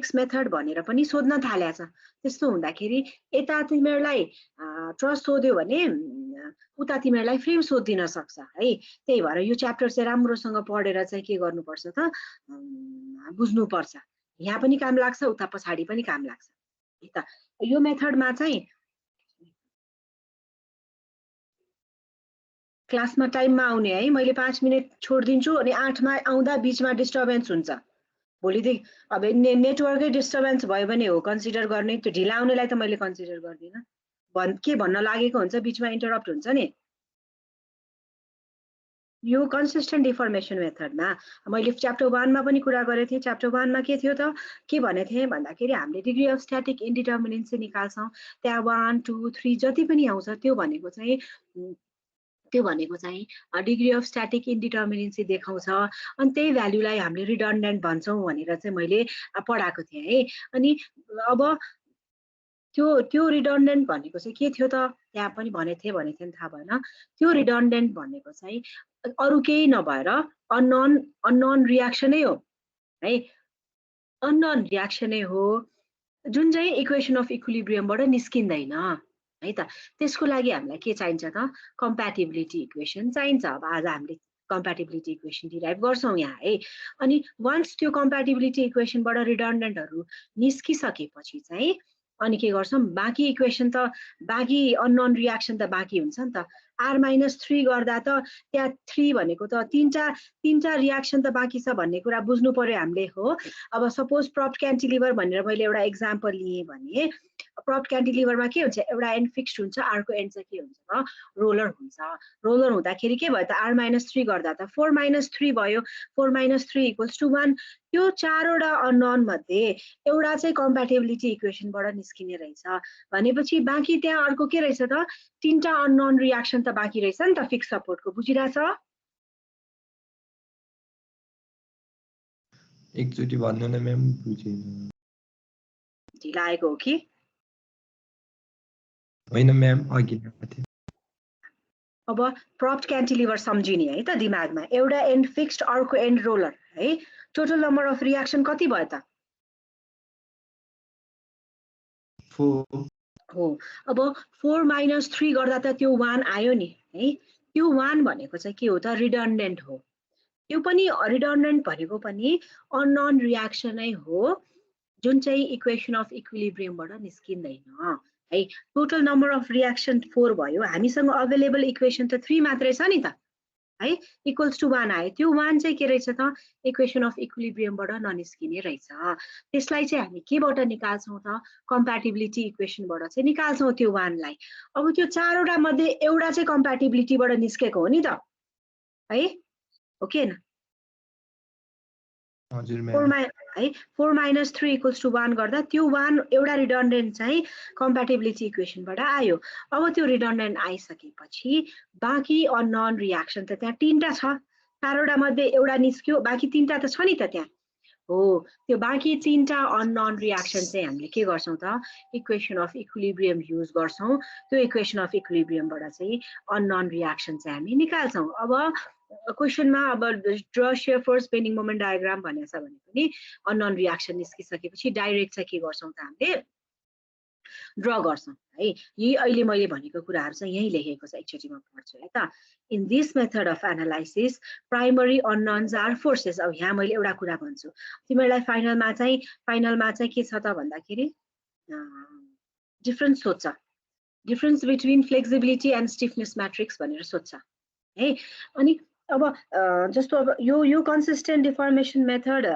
Matrix method भनेर पनि सोध्न थालेछ। त्यस्तो हुँदाखेरि यता तिमीहरूलाई ट्रस्ट सोध्यो भने उता तिमीहरूलाई फ्रेम सोधिदिन सक्छ है। त्यही भएर यो च्याप्टर चाहिँ राम्रोसँग पढेर चाहिँ के गर्नुपर्छ त बुझ्नुपर्छ। यहाँ पनि काम लाग्छ, उता पछाडि पनि काम लाग्छ है त। यो मेथडमा चाहिँ क्लासमा टाइममा आउने है, मैले 5 मिनट छोडिदिन्छु अनि 8 मा आउँदा बीचमा डिस्टर्बेन्स हुन्छ। भोलिदेखि अब नेटवर्कै डिस्टर्बेन्स भयो भने हो कन्सिडर गर्ने, त्यो ढिला आउनेलाई त मैले कन्सिडर गर्दिनँ। के भन्न लागेको हुन्छ बीचमा इन्टरप्ट हुन्छ नि। यो कन्सिस्टेन्ट डिफर्मेसन मेथडमा मैले च्याप्टर 1 मा पनि कुरा गरेको थिएँ। च्याप्टर 1 मा के थियो त, के भनेको थिएँ भन्दाखेरि हामीले डिग्री अफ स्ट्याटिक इन्डिटर्मिनेन्सी निकाल्छौँ। त्यहाँ 1 2 3 जति पनि आउँछ त्यो भनेको चाहिँ डिग्री अफ स्ट्याटिक इन्डिटर्मिनेन्सी देखाउँछ। अनि त्यही भ्यालुलाई हामीले रिडन्डेन्ट भन्छौँ भनेर चाहिँ मैले पढाएको थिएँ है। अनि अब त्यो रिडन्डेन्ट भनेको चाहिँ के थियो त, त्यहाँ पनि भनेको थिएँ थाहा भएन। त्यो रिडन्डेन्ट भनेको चाहिँ अरू केही नभएर अननोन रियाक्सनै हो है। अननोन रियाक्सनै हो जुन चाहिँ इक्वेसन अफ इक्विलिब्रियमबाट निस्किँदैन है त। त्यसको लागि हामीलाई के चाहिन्छ त, कम्प्याटिबिलिटी इक्वेसन चाहिन्छ। अब आज हामीले कम्प्याटिबिलिटी इक्वेसन डिराइभ गर्छौँ यहाँ है। अनि वान्स त्यो कम्प्याटिबिलिटी इक्वेसनबाट रिडन्डेन्टहरू निस्किसकेपछि चाहिँ अनि के गर्छौँ, बाँकी इक्वेसन त बाँकी अननोन रियाक्सन त बाँकी हुन्छ नि त। R-3 गर्दा त त्यहाँ 3 भनेको त तीनटा रियाक्सन त बाँकी छ भन्ने कुरा बुझ्नु पर्यो हामीले हो। अब सपोज प्रप्ट क्यान्टिलिभर भनेर मैले एउटा एक्जाम्पल लिएँ भने प्रप्ट क्यान्टिलिभरमा के हुन्छ, एउटा एन्ड फिक्स्ड हुन्छ, अर्को एन्ड चाहिँ के हुन्छ त रोलर हुन्छ। रोलर हुँदाखेरि के भयो त, R-3 गर्दा त 4-3 भयो। 4-3 = 1। त्यो 4वटा अननोन मध्ये एउटा चाहिँ कम्प्याटिबिलिटी इक्वेसनबाट निस्किने रहेछ भनेपछि बाँकी त्यहाँ अर्को के रहेछ त, 3टा अननोन रियाक्सन त बाँकी रहेछ नि त फिक्स सपोर्टको। बुझिरहेछ? एकचोटि भन्नु न म्याम, बुझेन। ढिला आएको हो कि? होइन म्याम, अघि थिएँ। अब प्रप्ट क्यान्टिलिभर सम्झिने है त दिमागमा, एउटा एन्ड फिक्स्ड अर्को एन्ड रोलर है। टोटल नम्बर अफ रियाक्सन कति भयो त? 4 हो। अब 4-3 गर्दा त त्यो 1 आयो नि है। त्यो 1 भनेको चाहिँ के हो त, रिडन्डेन्ट हो। त्यो पनि रिडन्डेन्ट भनेको पनि अननोन रियाक्सनै हो जुन चाहिँ इक्वेसन अफ इक्विलिब्रियमबाट निस्किँदैन है। टोटल नम्बर अफ रियाक्सन 4 भयो। हामीसँग अवेलेबल इक्वेसन त 3 मात्रै छ नि त है। =1 आयो। त्यो 1 चाहिँ के रहेछ त, इक्वेसन अफ इक्विलिब्रियमबाट ननिस्किने रहेछ। त्यसलाई चाहिँ हामी केबाट निकाल्छौँ त, कम्प्याटिबिलिटी इक्वेसनबाट चाहिँ निकाल्छौँ त्यो 1 लाई। अब त्यो 4वटा मध्ये एउटा चाहिँ कम्प्याटिबिलिटीबाट निस्केको हो नि त है, हो कि हैन? हजुर म्याम। 4-3 = 1 गर्दा त्यो 1 एउटा रिडन्डेन्ट चाहिँ कम्प्याटिबिलिटी इक्वेसनबाट आयो। अब त्यो रिडन्डेन्ट आइसकेपछि बाँकी अननोन रियाक्सन त त्यहाँ 3टा छ। 4वटा मध्ये एउटा निस्क्यो, बाँकी 3टा त छ नि त त्यहाँ हो। त्यो बाँकी 3टा अननोन रियाक्सन चाहिँ हामीले के गर्छौँ त, इक्वेसन अफ इक्विलिब्रियम युज गर्छौँ। त्यो इक्वेसन अफ इक्विलिब्रियमबाट चाहिँ अननोन रियाक्सन चाहिँ हामी निकाल्छौँ। अब क्वेसनमा अब draw shear force bending moment diagram भनेको छ भने पनि अननोन रियाक्सन निस्किसकेपछि डाइरेक्ट चाहिँ के गर्छौँ त, हामीले ड्र गर्छौँ है। यही अहिले मैले भनेको कुराहरू चाहिँ यही लेखेको छ, एकचोटि म पढ्छु है त। In this method of analysis primary unknowns are forces. अब यहाँ मैले एउटा कुरा भन्छु, तिमीहरूलाई फाइनलमा चाहिँ के छ त भन्दाखेरि डिफरेन्स सोध्छ, difference between flexibility and stiffness matrix भनेर सोध्छ है। अनि अब जस्तो अब यो कन्सिस्टेन्ट डिफर्मेसन मेथड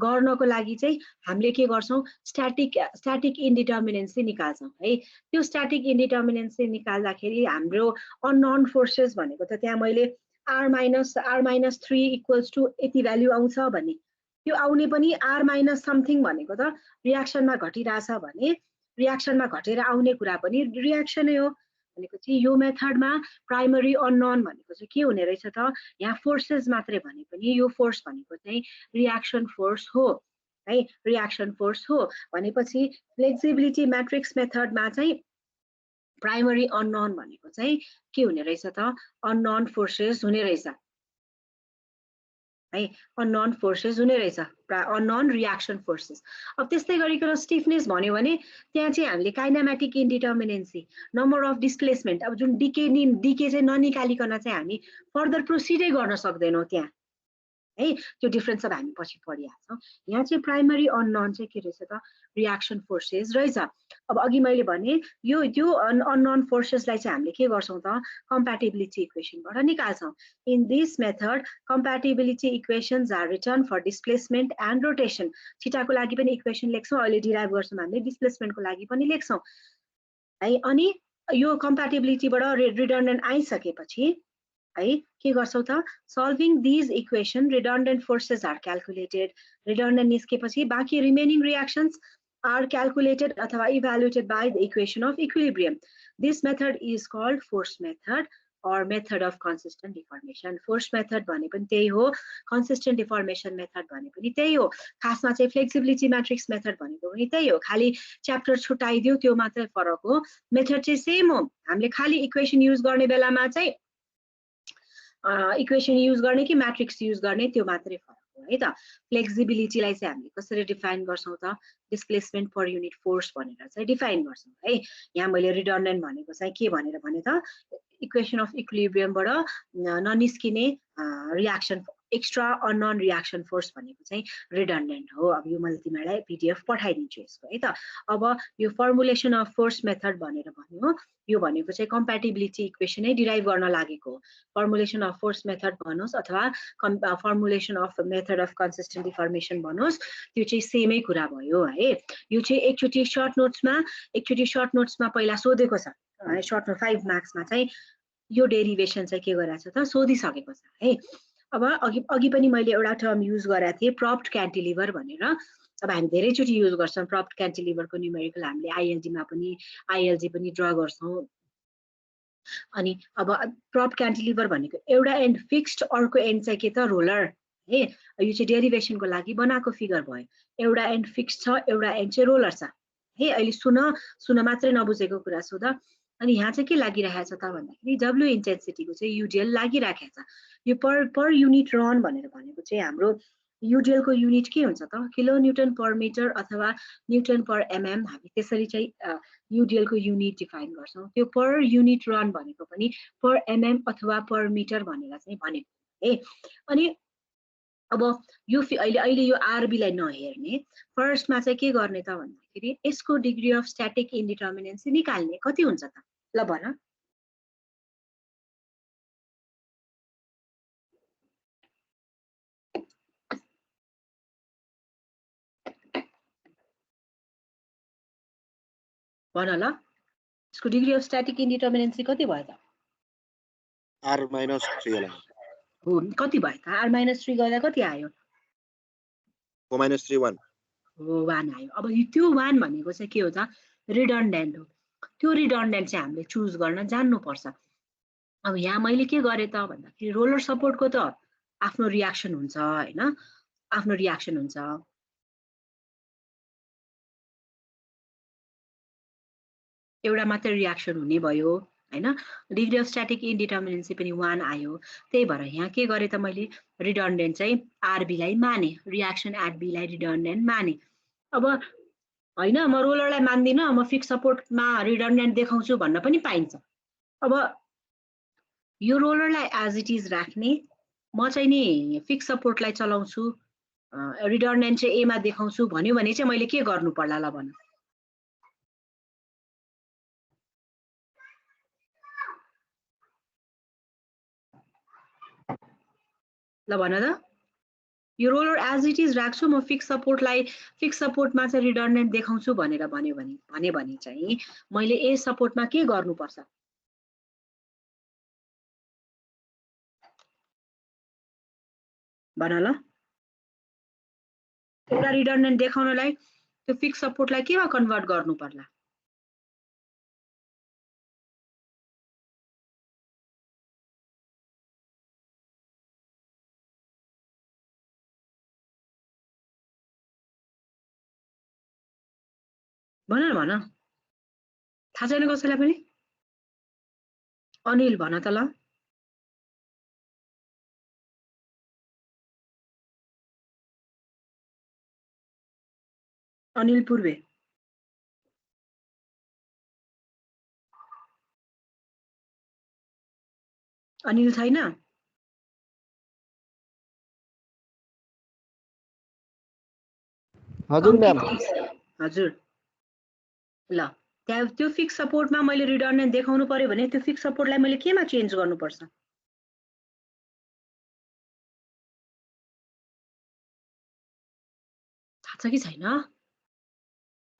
गर्नको लागि चाहिँ हामीले के गर्छौँ, स्ट्याटिक इन्डिटर्मिनेन्सी निकाल्छौँ है। त्यो स्ट्याटिक इन्डिटर्मिनेन्सी निकाल्दाखेरि हाम्रो अननोन फोर्सेस भनेको त त्यहाँ मैले R-3 = यति भ्यालु आउँछ भने त्यो आउने पनि R- समथिङ भनेको त रियाक्सनमा घटिरहेछ भने रियाक्सनमा घटेर आउने कुरा पनि रियाक्सनै हो भनेको चाहिँ यो मेथडमा प्राइमरी अननोन भनेको चाहिँ के हुने रहेछ त, यहाँ फोर्सेस मात्रै भने पनि यो फोर्स भनेको चाहिँ रियाक्सन फोर्स हो है। रियाक्सन फोर्स हो भनेपछि फ्लेक्सिबिलिटी म्याट्रिक्स मेथडमा चाहिँ प्राइमरी अननोन भनेको चाहिँ के हुने रहेछ त, अननोन फोर्सेस हुने रहेछ है अननोन फोर्सेस हुने रहेछ अननोन रियाक्सन फोर्सेस। अब त्यस्तै गरिकन स्टिफनेस भन्यो भने त्यहाँ चाहिँ हामीले काइनेमेटिक इन्डिटर्मिनेन्सी नम्बर अफ डिस्प्लेसमेन्ट अब जुन डिके चाहिँ ननिकालिकन चाहिँ हामी फर्दर प्रोसिडै गर्न सक्दैनौँ त्यहाँ है त्यो डिफरेन्स अब हामी पछि पढिहाल्छौँ। यहाँ चाहिँ प्राइमरी अननोन चाहिँ के रहेछ त रियाक्सन फोर्सेस रहेछ। अब अघि मैले भने यो त्यो अननोन फोर्सेसलाई चाहिँ हामीले के गर्छौँ त कम्प्याटिबिलिटी इक्वेसनबाट निकाल्छौँ। In this method compatibility equations are written for displacement and rotation. छिटाको लागि पनि इक्वेसन लेख्छौँ, अहिले डिराइभ गर्छौँ हामीले डिस्प्लेसमेन्टको लागि पनि लेख्छौँ है। अनि यो कम्प्याटिबिलिटीबाट रिडन्डेन्ट आइसकेपछि है के गर्छौँ त solving these equation redundant forces are calculated. Redundant निस्केपछि बाँकी रिमेनिङ रियाक्सन्स are calculated अथवा evaluated by the equation of equilibrium. This method is called force method or method of consistent deformation. Force method भने पनि त्यही हो, consistent deformation method भने पनि त्यही हो। खासमा चाहिँ flexibility matrix method भनेको पनि त्यही हो, खाली च्याप्टर छुटाइदियो त्यो मात्रै फरक हो। मेथड चाहिँ सेम हो, हामीले खाली इक्वेसन युज गर्ने बेलामा चाहिँ इक्वेसन युज गर्ने कि म्याट्रिक्स युज गर्ने त्यो मात्रै फरक हो है त। फ्लेक्सिबिलिटीलाई चाहिँ हामीले कसरी डिफाइन गर्छौँ त डिस्प्लेसमेन्ट पर युनिट फोर्स भनेर चाहिँ डिफाइन गर्छौँ है। यहाँ मैले रिडन्डेन्ट भनेको चाहिँ के भनेर भने त इक्वेसन अफ इक्विलिब्रियमबाट ननिस्किने reaction extra unknown reaction force भनेको चाहिँ रिडन्डेन्ट हो। अब यो मैले तिमीहरूलाई पिडिएफ पठाइदिन्छु यसको है त। अब यो फर्मुलेसन अफ फोर्स मेथड भनेर भन्यो, यो भनेको चाहिँ कम्प्याटिबिलिटी इक्वेसनै डिराइभ गर्न लागेको हो। फर्मुलेसन अफ फोर्स मेथड भन्नुहोस् अथवा formulation of method of consistent deformation भन्नुहोस्, त्यो चाहिँ सेमै कुरा भयो है। यो चाहिँ एकचोटि सर्ट नोट्समा पहिला सोधेको छ, सर्ट नोट 5 मार्क्समा चाहिँ यो डेरिभेसन चाहिँ के गराएको छ त सोधिसकेको छ है। अब अघि पनि मैले एउटा टर्म युज गरेको थिएँ प्रप्ड क्यान्टिलिभर भनेर। अब हामी धेरैचोटि युज गर्छौँ प्रप्ड क्यान्टिलिभरको न्युमेरिकल, हामीले आइएलजीमा पनि आइएलजी पनि ड्र गर्छौँ। अनि अब प्रप क्यान्टिलिभर भनेको एउटा एन्ड फिक्स्ड, अर्को एन्ड चाहिँ के त रोलर है। यो चाहिँ डेरिभेसनको लागि बनाएको फिगर भयो। एउटा एन्ड फिक्स्ड छ, एउटा एन्ड चाहिँ रोलर छ है। अहिले सुन मात्रै नबुझेको कुरा सोध। अनि यहाँ चाहिँ के लागिरहेको छ त भन्दाखेरि डब्ल्यु इन्टेन्सिटीको चाहिँ युडिएल लागिराखेको छ। यो पर युनिट रन भनेर भनेको चाहिँ हाम्रो युडिएलको युनिट के हुन्छ त किलो न्युटन पर मिटर अथवा न्युटन पर एमएम। हामी त्यसरी चाहिँ युडिएलको युनिट डिफाइन गर्छौँ। त्यो पर युनिट रन भनेको पनि पर एमएम अथवा पर मिटर भनेर चाहिँ भनेको है। अनि अब यो अहिले यो आरबीलाई नहेर्ने, फर्स्टमा चाहिँ के गर्ने त भन्दाखेरि यसको डिग्री अफ स्ट्याटिक इन्डिटर्मिनेन्सी निकाल्ने कति हुन्छ त ल भन। भन ल यसको डिग्री अफ स्ट्याटिक इन्डिटर्मिनेन्सी कति भयो त? r minus 3 होला। हो कति भयो त? r minus 3 गर्दा कति आयो? 4 minus 3 1 हो 1 आयो। अब त्यो 1 भनेको चाहिँ के हो त रिडन्डेन्ट हो। त्यो रिडन्डेन्ट चाहिँ हामीले चुज गर्न जान्नुपर्छ। अब यहाँ मैले के गरेँ त भन्दाखेरि रोलर सपोर्टको त आफ्नो रियाक्सन हुन्छ हैन, आफ्नो रियाक्सन हुन्छ। एउटा मात्र रियाक्सन हुने भयो हैन। डिग्री अफ स्ट्याटिक इन्डिटर्मिनेन्सी पनि 1 आयो। त्यही भएर यहाँ के गरेँ त मैले रिडन्डेन्ट चाहिँ आरबीलाई माने, रियाक्सन एट बीलाई रिडन्डेन्ट माने। अब हैन म रोलरलाई मान्दिनँ, म फिक्स सपोर्टमा रिडन्डेन्ट देखाउँछु भन्न पनि पाइन्छ। अब यो रोलरलाई एज इट इज राख्ने, म चाहिँ नि फिक्स सपोर्टलाई चलाउँछु, रिडन्डेन्ट चाहिँ एमा देखाउँछु भन्यो भने चाहिँ मैले के गर्नु पर्ला ल भन। ल भन त। यो रोलर एज इट इज राख्छु, म फिक्स सपोर्टमा चाहिँ रिडन्डेन्ट देखाउँछु भनेर भन्यो भने चाहिँ मैले ए सपोर्टमा के गर्नुपर्छ? भन ल। एउटा रिडन्डेन्ट देखाउनलाई त्यो फिक्स सपोर्टलाई केमा कन्भर्ट गर्नु पर्ला? भन थाहा छैन कसैलाई पनि? अनिल भन त ल। अनिल पूर्वे अनिल छैन हजुर म्याम हजुर ल त्यहाँ त्यो फिक्स सपोर्टमा मैले रिडन्डेन्ट देखाउनु पर्यो भने त्यो फिक्स सपोर्टलाई मैले केमा चेन्ज गर्नुपर्छ थाहा छ कि छैन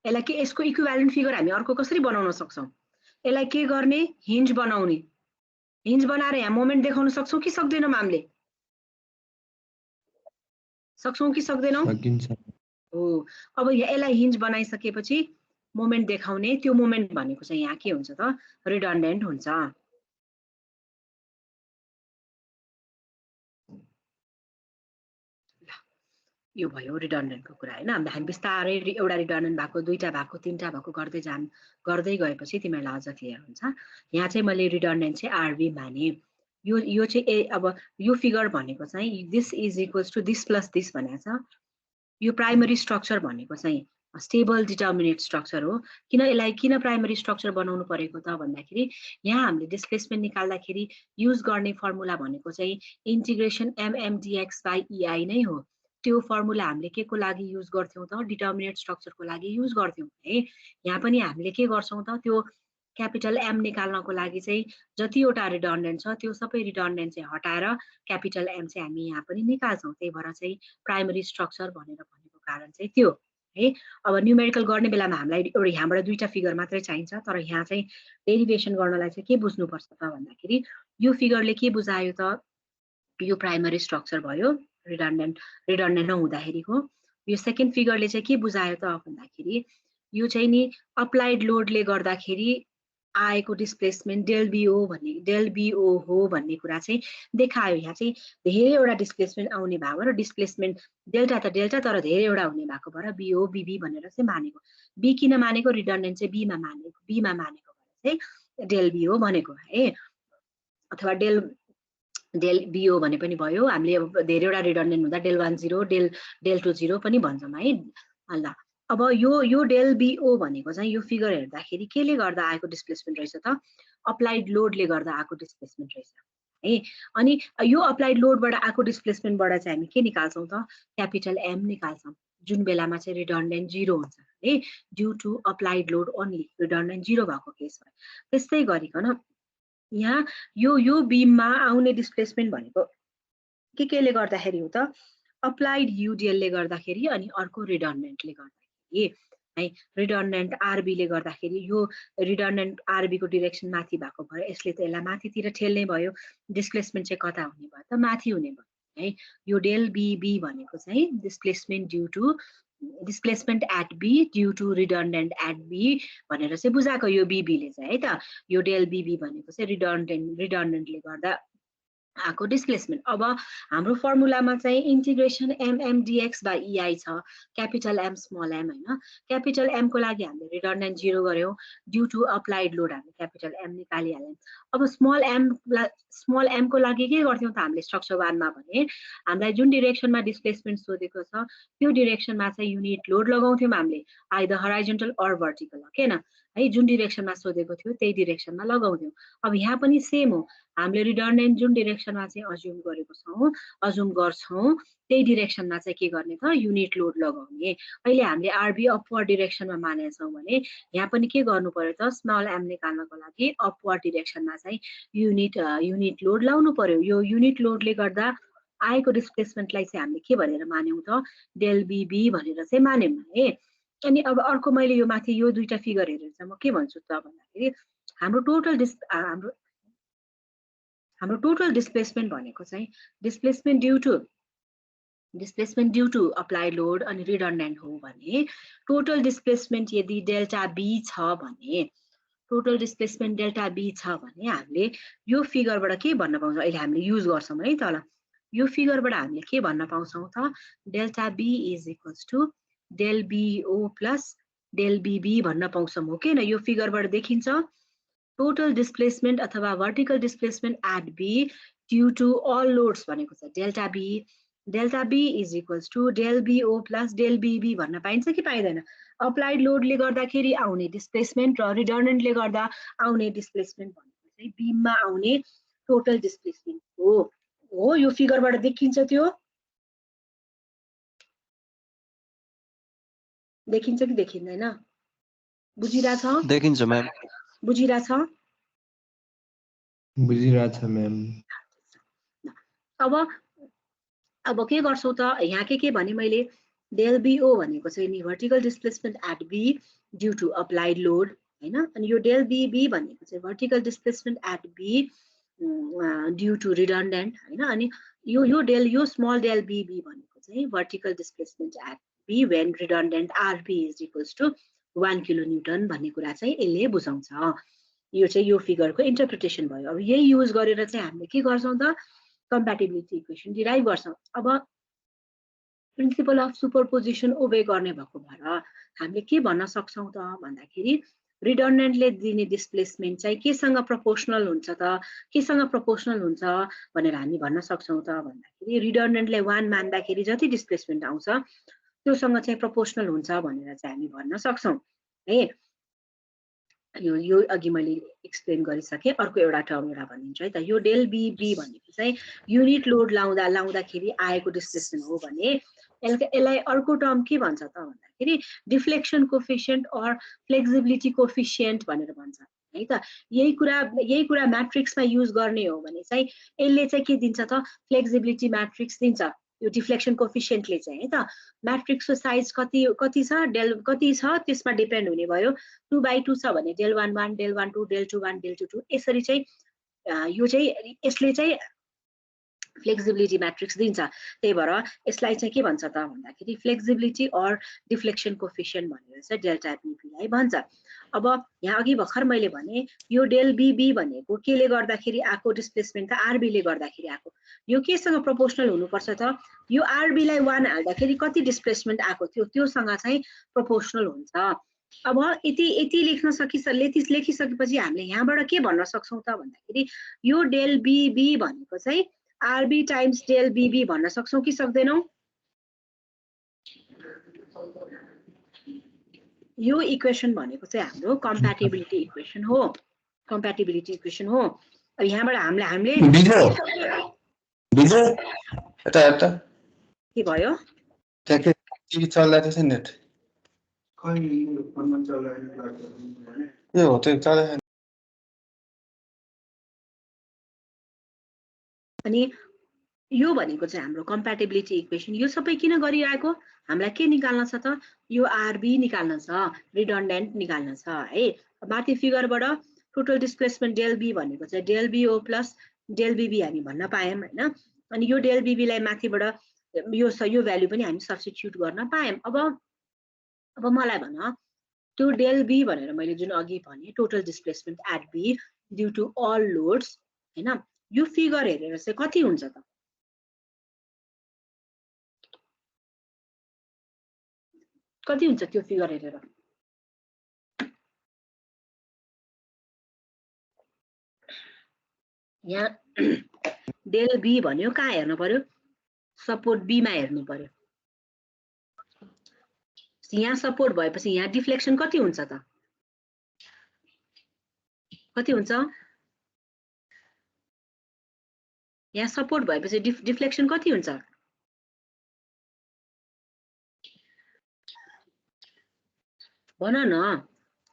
यसलाई के यसको इक्विभ्यालेन्ट फिगर हामी अर्को कसरी बनाउन सक्छौं यसलाई के गर्ने हिन्ज बनाउने हिन्ज बनाएर यहाँ मोमेन्ट देखाउन सक्छौं कि सक्दैनौं हामीले सक्छौं कि सक्दैनौं सकिन्छ हो अब यसलाई हिन्ज बनाइसकेपछि मोमेन्ट देखाउने त्यो मोमेन्ट भनेको चाहिँ यहाँ के हुन्छ त रिडन्डेन्ट हुन्छ यो भयो रिडन्डेन्टको कुरा हैन हामी बिस्तारै एउटा रिडन्डेन्ट भएको दुईटा भएको तीनटा भएको गर्दै गएपछि तिमीलाई अझ क्लियर हुन्छ यहाँ चाहिँ मैले रिडन्डेन्ट चाहिँ आरबी माने यो चाहिँ अब यो फिगर भनेको चाहिँ this is equals to this plus this भनेको छ यो प्राइमरी स्ट्रक्चर भनेको चाहिँ स्टेबल डिटर्मिनेट स्ट्रक्चर हो किन प्राइमरी स्ट्रक्चर बनाउनु परेको त भन्दाखेरि यहाँ हामीले डिस्प्लेसमेन्ट निकाल्दाखेरि युज गर्ने फर्मुला भनेको चाहिँ इन्टिग्रेसन एमएमडीएक्स बाइ ईआई नै हो त्यो फर्मुला हामीले के को लागि युज गर्थ्यौं त डिटर्मिनेट स्ट्रक्चरको लागि युज गर्थ्यौं है यहाँ पनि हामीले के गर्छौं त त्यो क्यापिटल एम निकाल्नको लागि चाहिँ जतिवटा रिडन्डेन्ट छ त्यो सबै रिडन्डेन्ट चाहिँ हटाएर क्यापिटल एम चाहिँ हामी यहाँ पनि निकाल्छौं त्यही भएर चाहिँ प्राइमरी स्ट्रक्चर भनेर भनेको कारण चाहिँ त्यो है अब न्युमेरिकल गर्ने बेलामा हामीलाई एउटा यहाँबाट दुईटा फिगर मात्रै चाहिन्छ तर यहाँ चाहिँ डेरिभेसन गर्नलाई चाहिँ के बुझ्नुपर्छ त भन्दाखेरि यो फिगरले के बुझायो त यो प्राइमरी स्ट्रक्चर भयो रिडन्डेन्ट नहुँदाखेरिको यो सेकेन्ड फिगरले चाहिँ के बुझायो त भन्दाखेरि यो चाहिँ नि अप्लाइड लोडले गर्दाखेरि आएको डिस्प्लेसमेन्ट डेल बिओ हो भन्ने कुरा चाहिँ देखायो यहाँ चाहिँ धेरैवटा डिस्प्लेसमेन्ट आउने भएको र डिस्प्लेसमेन्ट डेल्टा त डेल्टा तर धेरैवटा हुने भएको भएर बिओ बिबी भनेर चाहिँ मानेको बी किन मानेको रिडन्डेन्ट चाहिँ बीमा मानेको भएर चाहिँ डेल बिओ भनेको है अथवा डेल बिओ भने पनि भयो हामीले अब धेरैवटा रिडन्डेन्ट हुँदा डेल 1 0 डेल 2 0 पनि भन्छौं है ल अब यो डेल बिओ भनेको चाहिँ यो फिगर हेर्दाखेरि केले गर्दा आएको डिस्प्लेसमेन्ट रहेछ त अप्लाइड लोडले गर्दा आएको डिस्प्लेसमेन्ट रहेछ है अनि यो अप्लाइड लोडबाट आएको डिस्प्लेसमेन्टबाट चाहिँ हामी के निकाल्छौं त क्यापिटल एम निकाल्छौं जुन बेलामा चाहिँ रिडन्डेन्ट 0 हुन्छ है due to applied load only redundant 0 भएको केसमा त्यस्तै गरिकन यहाँ यो बीममा आउने डिस्प्लेसमेन्ट भनेको केले गर्दाखेरि हो त अप्लाइड युडिएलले गर्दाखेरि अनि अर्को रिडन्डेन्टले गर्दाखेरि है रिडन्डेन्ट आरबी ले गर्दाखेरि यो रिडन्डेन्ट आरबी को डिरेक्सन माथि भएको भएर यसले त यसलाई माथितिर ठेल्ने भयो डिस्प्लेसमेन्ट चाहिँ कता हुने भयो त माथि हुने भयो है यो डेल बीबी भनेको चाहिँ displacement due to displacement at B due to redundant at B भनेर चाहिँ बुझाएको यो बीबीले चाहिँ है त यो डेल बीबी भनेको चाहिँ रिडन्डेन्टले गर्दा आको डिस्प्लेसमेन्ट अब हाम्रो फर्मुलामा चाहिँ इन्टिग्रेसन एमएमडीएक्स बाइ ईआई छ क्यापिटल एम स्मल एम हैन क्यापिटल एम को लागि हामीले रिडन्डेन्ट 0 गर्यौं ड्यू टु अप्लाइड लोड हामीले क्यापिटल एम निकालिहाल्यौं अब स्मल एम को लागि के गर्थ्यौं त हामीले स्ट्रक्चर 1 मा भने हामीलाई जुन डिरेक्सनमा डिस्प्लेसमेन्ट सोधेको छ त्यो डिरेक्सनमा चाहिँ युनिट लोड लगाउँथ्यौं हामीले आइदर हराइजन्टल अर भर्टिकल हैन है जुन डिरेक्सनमा सोधेको थियो त्यही डिरेक्सनमा लगाउँथ्यौं अब यहाँ पनि सेम हो हामीले रिडन्डेन्ट जुन डिरेक्सनमा चाहिँ अज्युम गर्छौं त्यही डिरेक्सनमा चाहिँ के गर्ने त युनिट लोड लगाउने अहिले हामीले आरबी अपवर्ड डिरेक्सनमा मानेछौं भने यहाँ पनि के गर्नु पर्यो त स्मल एम निकाल्नको लागि अपवर्ड डिरेक्सनमा चाहिँ युनिट लोड लाउनु पर्यो यो युनिट लोडले गर्दा आएको डिस्प्लेसमेन्टलाई चाहिँ हामीले के भनेर मान्यौं त डेल बीबी भनेर चाहिँ मान्यौं है अनि अब अर्को मैले यो माथि यो दुईटा फिगर हेरेर चाहिँ म के भन्छु त भन्दाखेरि हाम्रो टोटल डिस्प्लेसमेन्ट भनेको चाहिँ displacement due to applied load अनि रिडन्डेन्ट हो भने टोटल डिस्प्लेसमेन्ट यदि डेल्टा बी छ भने टोटल डिस्प्लेसमेन्ट डेल्टा बी छ भने हामीले यो फिगरबाट के भन्न पाउँछौं अहिले हामीले युज गर्छौं है त ल यो फिगरबाट हामीले के भन्न पाउँछौं त delta B is equals to del BO plus del BB भन्न पाउँछौं हो किन यो फिगरबाट देखिन्छ टोटल डिस्प्लेसमेन्ट अथवा vertical displacement at B due to all loads भनेको छ delta B delta B is equals to del BO plus del BB भन्न पाइन्छ कि पाइँदैन? अप्लाइड लोडले गर्दाखेरि आउने डिस्प्लेसमेन्ट र रिडन्डेन्टले गर्दा आउने डिस्प्लेसमेन्ट भनेको चाहिँ बीममा आउने टोटल डिस्प्लेसमेन्ट हो। यो फिगरबाट देखिन्छ, त्यो देखिन्छ कि देखिँदैन? बुझिरहेछ? देखिन्छ म्याम। बुझिरहेछ? बुझिरहेछ म्याम। अब के गर्छौँ त, यहाँ के भने मैले डेल बिओ भनेको चाहिँ नि vertical displacement at B due to applied load हैन, अनि यो डेल बिबी भनेको चाहिँ vertical displacement at B due to redundant हैन, अनि यो स्मल डेल बिबी भनेको चाहिँ vertical displacement at B when redundant RB is equals to 1 kilo newton भन्ने कुरा चाहिँ यसले बुझाउँछ। यो चाहिँ यो फिगरको इन्टरप्रिटेसन भयो। अब यही युज गरेर चाहिँ हामीले के गर्छौँ त, कम्प्याटिबिलिटी इक्वेसन डिराइभ गर्छौँ। अब प्रिन्सिपल अफ सुपरपोजिसन ओबे गर्ने भएको भएर हामीले के भन्न सक्छौँ त भन्दाखेरि रिडन्डेन्टले दिने डिस्प्लेसमेन्ट चाहिँ केसँग प्रोपोर्सनल हुन्छ त, केसँग प्रोपोर्सनल हुन्छ भनेर हामी भन्न सक्छौँ त भन्दाखेरि रिडन्डेन्टले 1 मान्दाखेरि जति डिस्प्लेसमेन्ट आउँछ त्योसँग चाहिँ प्रोपोर्सनल हुन्छ भनेर चाहिँ हामी भन्न सक्छौँ है। यो अघि मैले एक्सप्लेन गरिसकेँ। अर्को एउटा टर्म एउटा भनिदिन्छु है त। यो डेल बिबी भनेको चाहिँ युनिट लोड लाउँदाखेरि आएको डिस्प्लेसमेन्ट हो भने यसलाई अर्को टर्म के भन्छ त भन्दाखेरि deflection coefficient or flexibility coefficient भनेर भन्छ है त। यही कुरा म्याट्रिक्समा युज गर्ने हो भने चाहिँ यसले चाहिँ के दिन्छ त, फ्लेक्सिबिलिटी म्याट्रिक्स दिन्छ यो डिफ्लेक्सन कोफिसिएन्टले चाहिँ है त। म्याट्रिक्सको साइज कति छ, डेल कति छ त्यसमा डिपेन्ड हुने भयो। 2/2 छ भने डेल 1 1 डेल 1 2 डेल 2 1 डेल 2 2 यसरी चाहिँ यो चाहिँ यसले चाहिँ फ्लेक्सिबिलिटी म्याट्रिक्स दिन्छ। त्यही भएर यसलाई चाहिँ के भन्छ त भन्दाखेरि फ्लेक्सिबिलिटी अर डिफ्लेक्सन कोफिसिएन्ट भनेर चाहिँ डेल्टा बिबीलाई भन्छ। अब यहाँ अघि भर्खर मैले भने यो डेल बिबी भनेको केले गर्दाखेरि आएको डिस्प्लेसमेन्ट त आरबीले गर्दाखेरि आएको। यो केसँग प्रोपोर्सनल हुनुपर्छ त, यो आरबीलाई 1 हाल्दाखेरि कति डिस्प्लेसमेन्ट आएको थियो त्योसँग चाहिँ प्रोपोर्सनल हुन्छ। अब यति लेखिसकेपछि हामीले यहाँबाट के भन्न सक्छौँ त भन्दाखेरि यो डेल बिबी भनेको चाहिँ आरबी टाइम्स डेल बिबी भन्न सक्छौँ कि सक्दैनौँ? यो इक्वेसन भनेको चाहिँ हाम्रो कम्प्याटिबिलिटी इक्वेसन हो। कम्प्याटिबिलिटी इक्वेसन हो। अब यहाँबाट हामीले के भयो? अनि यो भनेको चाहिँ हाम्रो कम्प्याटिबिलिटी इक्वेसन। यो सबै किन गरिरहेको, हामीलाई के निकाल्न छ त, यो आरबी निकाल्न छ, रिडन्डेन्ट निकाल्न छ है। माथि फिगरबाट टोटल डिस्प्लेसमेन्ट डेल बी भनेको चाहिँ del BO plus del BB हामी भन्न पायौँ हैन। अनि यो डेल बिबीलाई माथिबाट यो भ्यालु पनि हामी सब्स्टिट्युट गर्न पायौँ। अब मलाई भन, त्यो डेल बी भनेर मैले जुन अघि भने total displacement at B due to all loads हैन, यो फिगर हेरेर चाहिँ कति हुन्छ त? कति हुन्छ त्यो फिगर हेरेर? यहाँ डेल बी भन्यो, कहाँ हेर्नु पर्यो? सपोर्ट बीमा हेर्नु पर्यो। यहाँ सपोर्ट भएपछि यहाँ डिफ्लेक्सन कति हुन्छ त? कति हुन्छ? यहाँ सपोर्ट भएपछि डिफ्लेक्सन कति हुन्छ? भन न,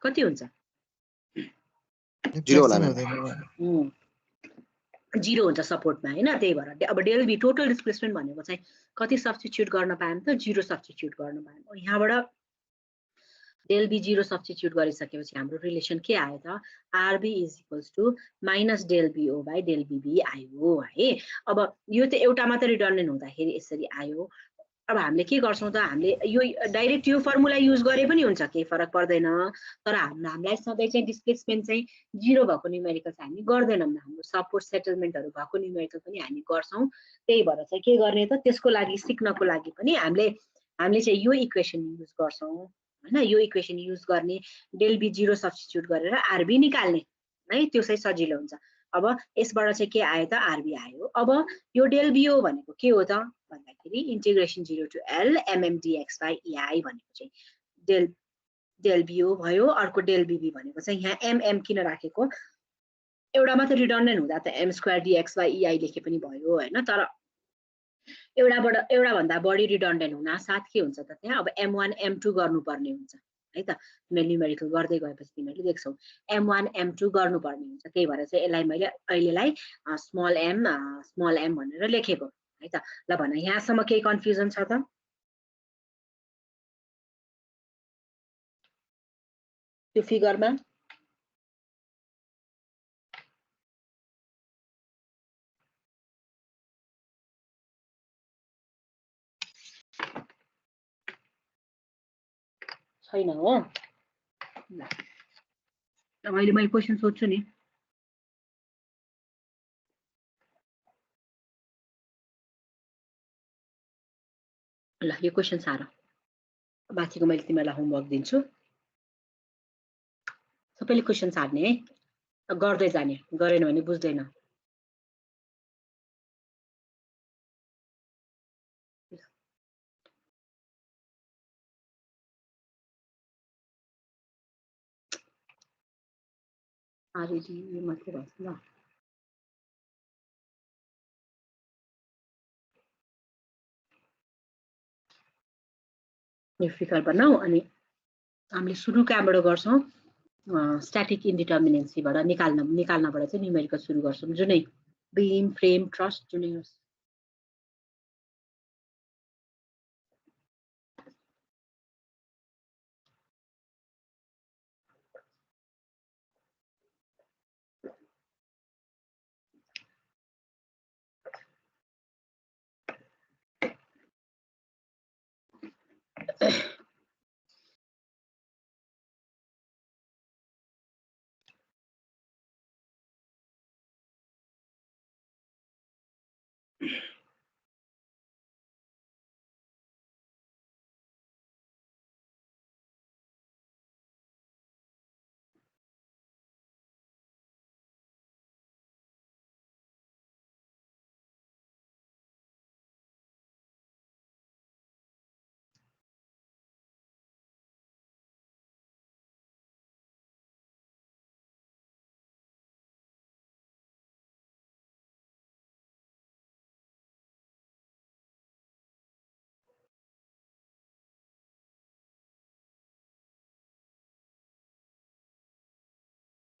कति हुन्छ? 0 होला। 0 हुन्छ सपोर्टमा हैन। त्यही भएर अब डेल बी टोटल डिस्प्लेसमेन्ट भनेको चाहिँ कति सब्स्टिट्युट गर्न पायौँ त? 0 सब्स्टिट्युट गर्न पायौँ। यहाँबाट डेल बी 0 सब्स्टिट्युट गरिसकेपछि हाम्रो रिलेसन के आयो त? RB is equals to minus del BO by del BB आयो है। अब यो त एउटा मात्र रिडन्डेन्ट हुँदाखेरि यसरी आयो। अब हामीले के गर्छौँ त, हामीले यो डाइरेक्ट यो फर्मुला युज गरे पनि हुन्छ, केही फरक पर्दैन। तर हामीलाई सधैँ चाहिँ डिस्प्लेसमेन्ट चाहिँ 0 भएको न्युमेरिकल चाहिँ हामी गर्दैनौँ। हाम्रो सपोर्ट सेटलमेन्टहरू भएको न्युमेरिकल पनि हामी गर्छौँ। त्यही भएर चाहिँ के गर्ने त, त्यसको लागि सिक्नको लागि पनि हामीले चाहिँ यो इक्वेसन युज गर्छौँ हैन। यो इक्वेसन युज गर्ने, डेल बी 0 सब्स्टिट्युट गरेर आरबी निकाल्ने है, त्यो चाहिँ सजिलो हुन्छ। अब यसबाट चाहिँ के आयो त? आरबी आयो। अब यो डेल बिओ भनेको के हो त भन्दाखेरि integration 0 to L mm dx by EI भनेको चाहिँ डेल BO भयो, अर्को डेल BB भनेको चाहिँ यहाँ mm किन राखेको, एउटा मात्र रिडन्डेन्ट हुँदा त m square dx by EI लेखे पनि भयो हैन, तर एउटा भन्दा बढी रिडन्डेन्ट हुन साथ के हुन्छ त त्यहाँ अब m1 m2 गर्नुपर्ने हुन्छ है त। तिमीले न्युमेरिकल गर्दै गएपछि तिमीले देख्छौ m1 m2 गर्नुपर्ने हुन्छ, त्यही भएर चाहिँ यसलाई मैले अहिलेलाई स्मल m भनेर लेखेको है त। ल भन यहाँसम्म केही कन्फ्युजन छ त? त्यो फिगरमा छैन हो? ल अहिले मैले क्वेसन सोध्छु नि। ल यो क्वेसन सारो, बाँकीको मैले तिमीलाई होमवर्क दिन्छु, सबैले क्वेसन सार्ने है, गर्दै जाने, गरेन भने बुझ्दैन। आरडी मात्रै भन्छ ल। यो फिगर बनाऊ अनि हामीले सुरु कहाँबाट गर्छौं, स्ट्याटिक इन्डिटर्मिनेन्सीबाट निकाल्नबाट चाहिँ न्युमेरिकल सुरु गर्छौं, जुनै बीम फ्रेम ट्रस्ट जुनै होस्।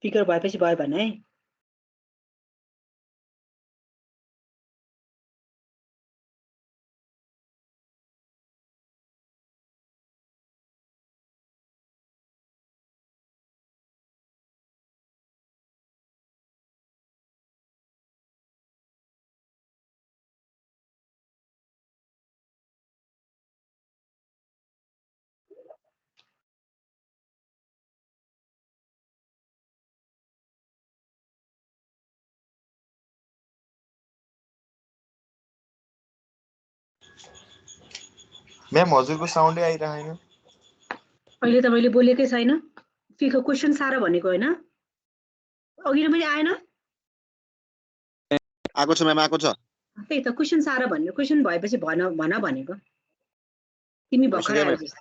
फिगर भएपछि भयो भने है। म्याम हजुरको साउन्डै आइरहेन। अहिले त मैले बोलेकै छैन, फिगर क्वेसन सारो भनेको हैन, अघि पनि आएन। आको छ म्याम, आको छ। त्यही त क्वेसन सारो भन्नु, क्वेसन भएपछि भन भनेको। तिमी भर्खरै आइज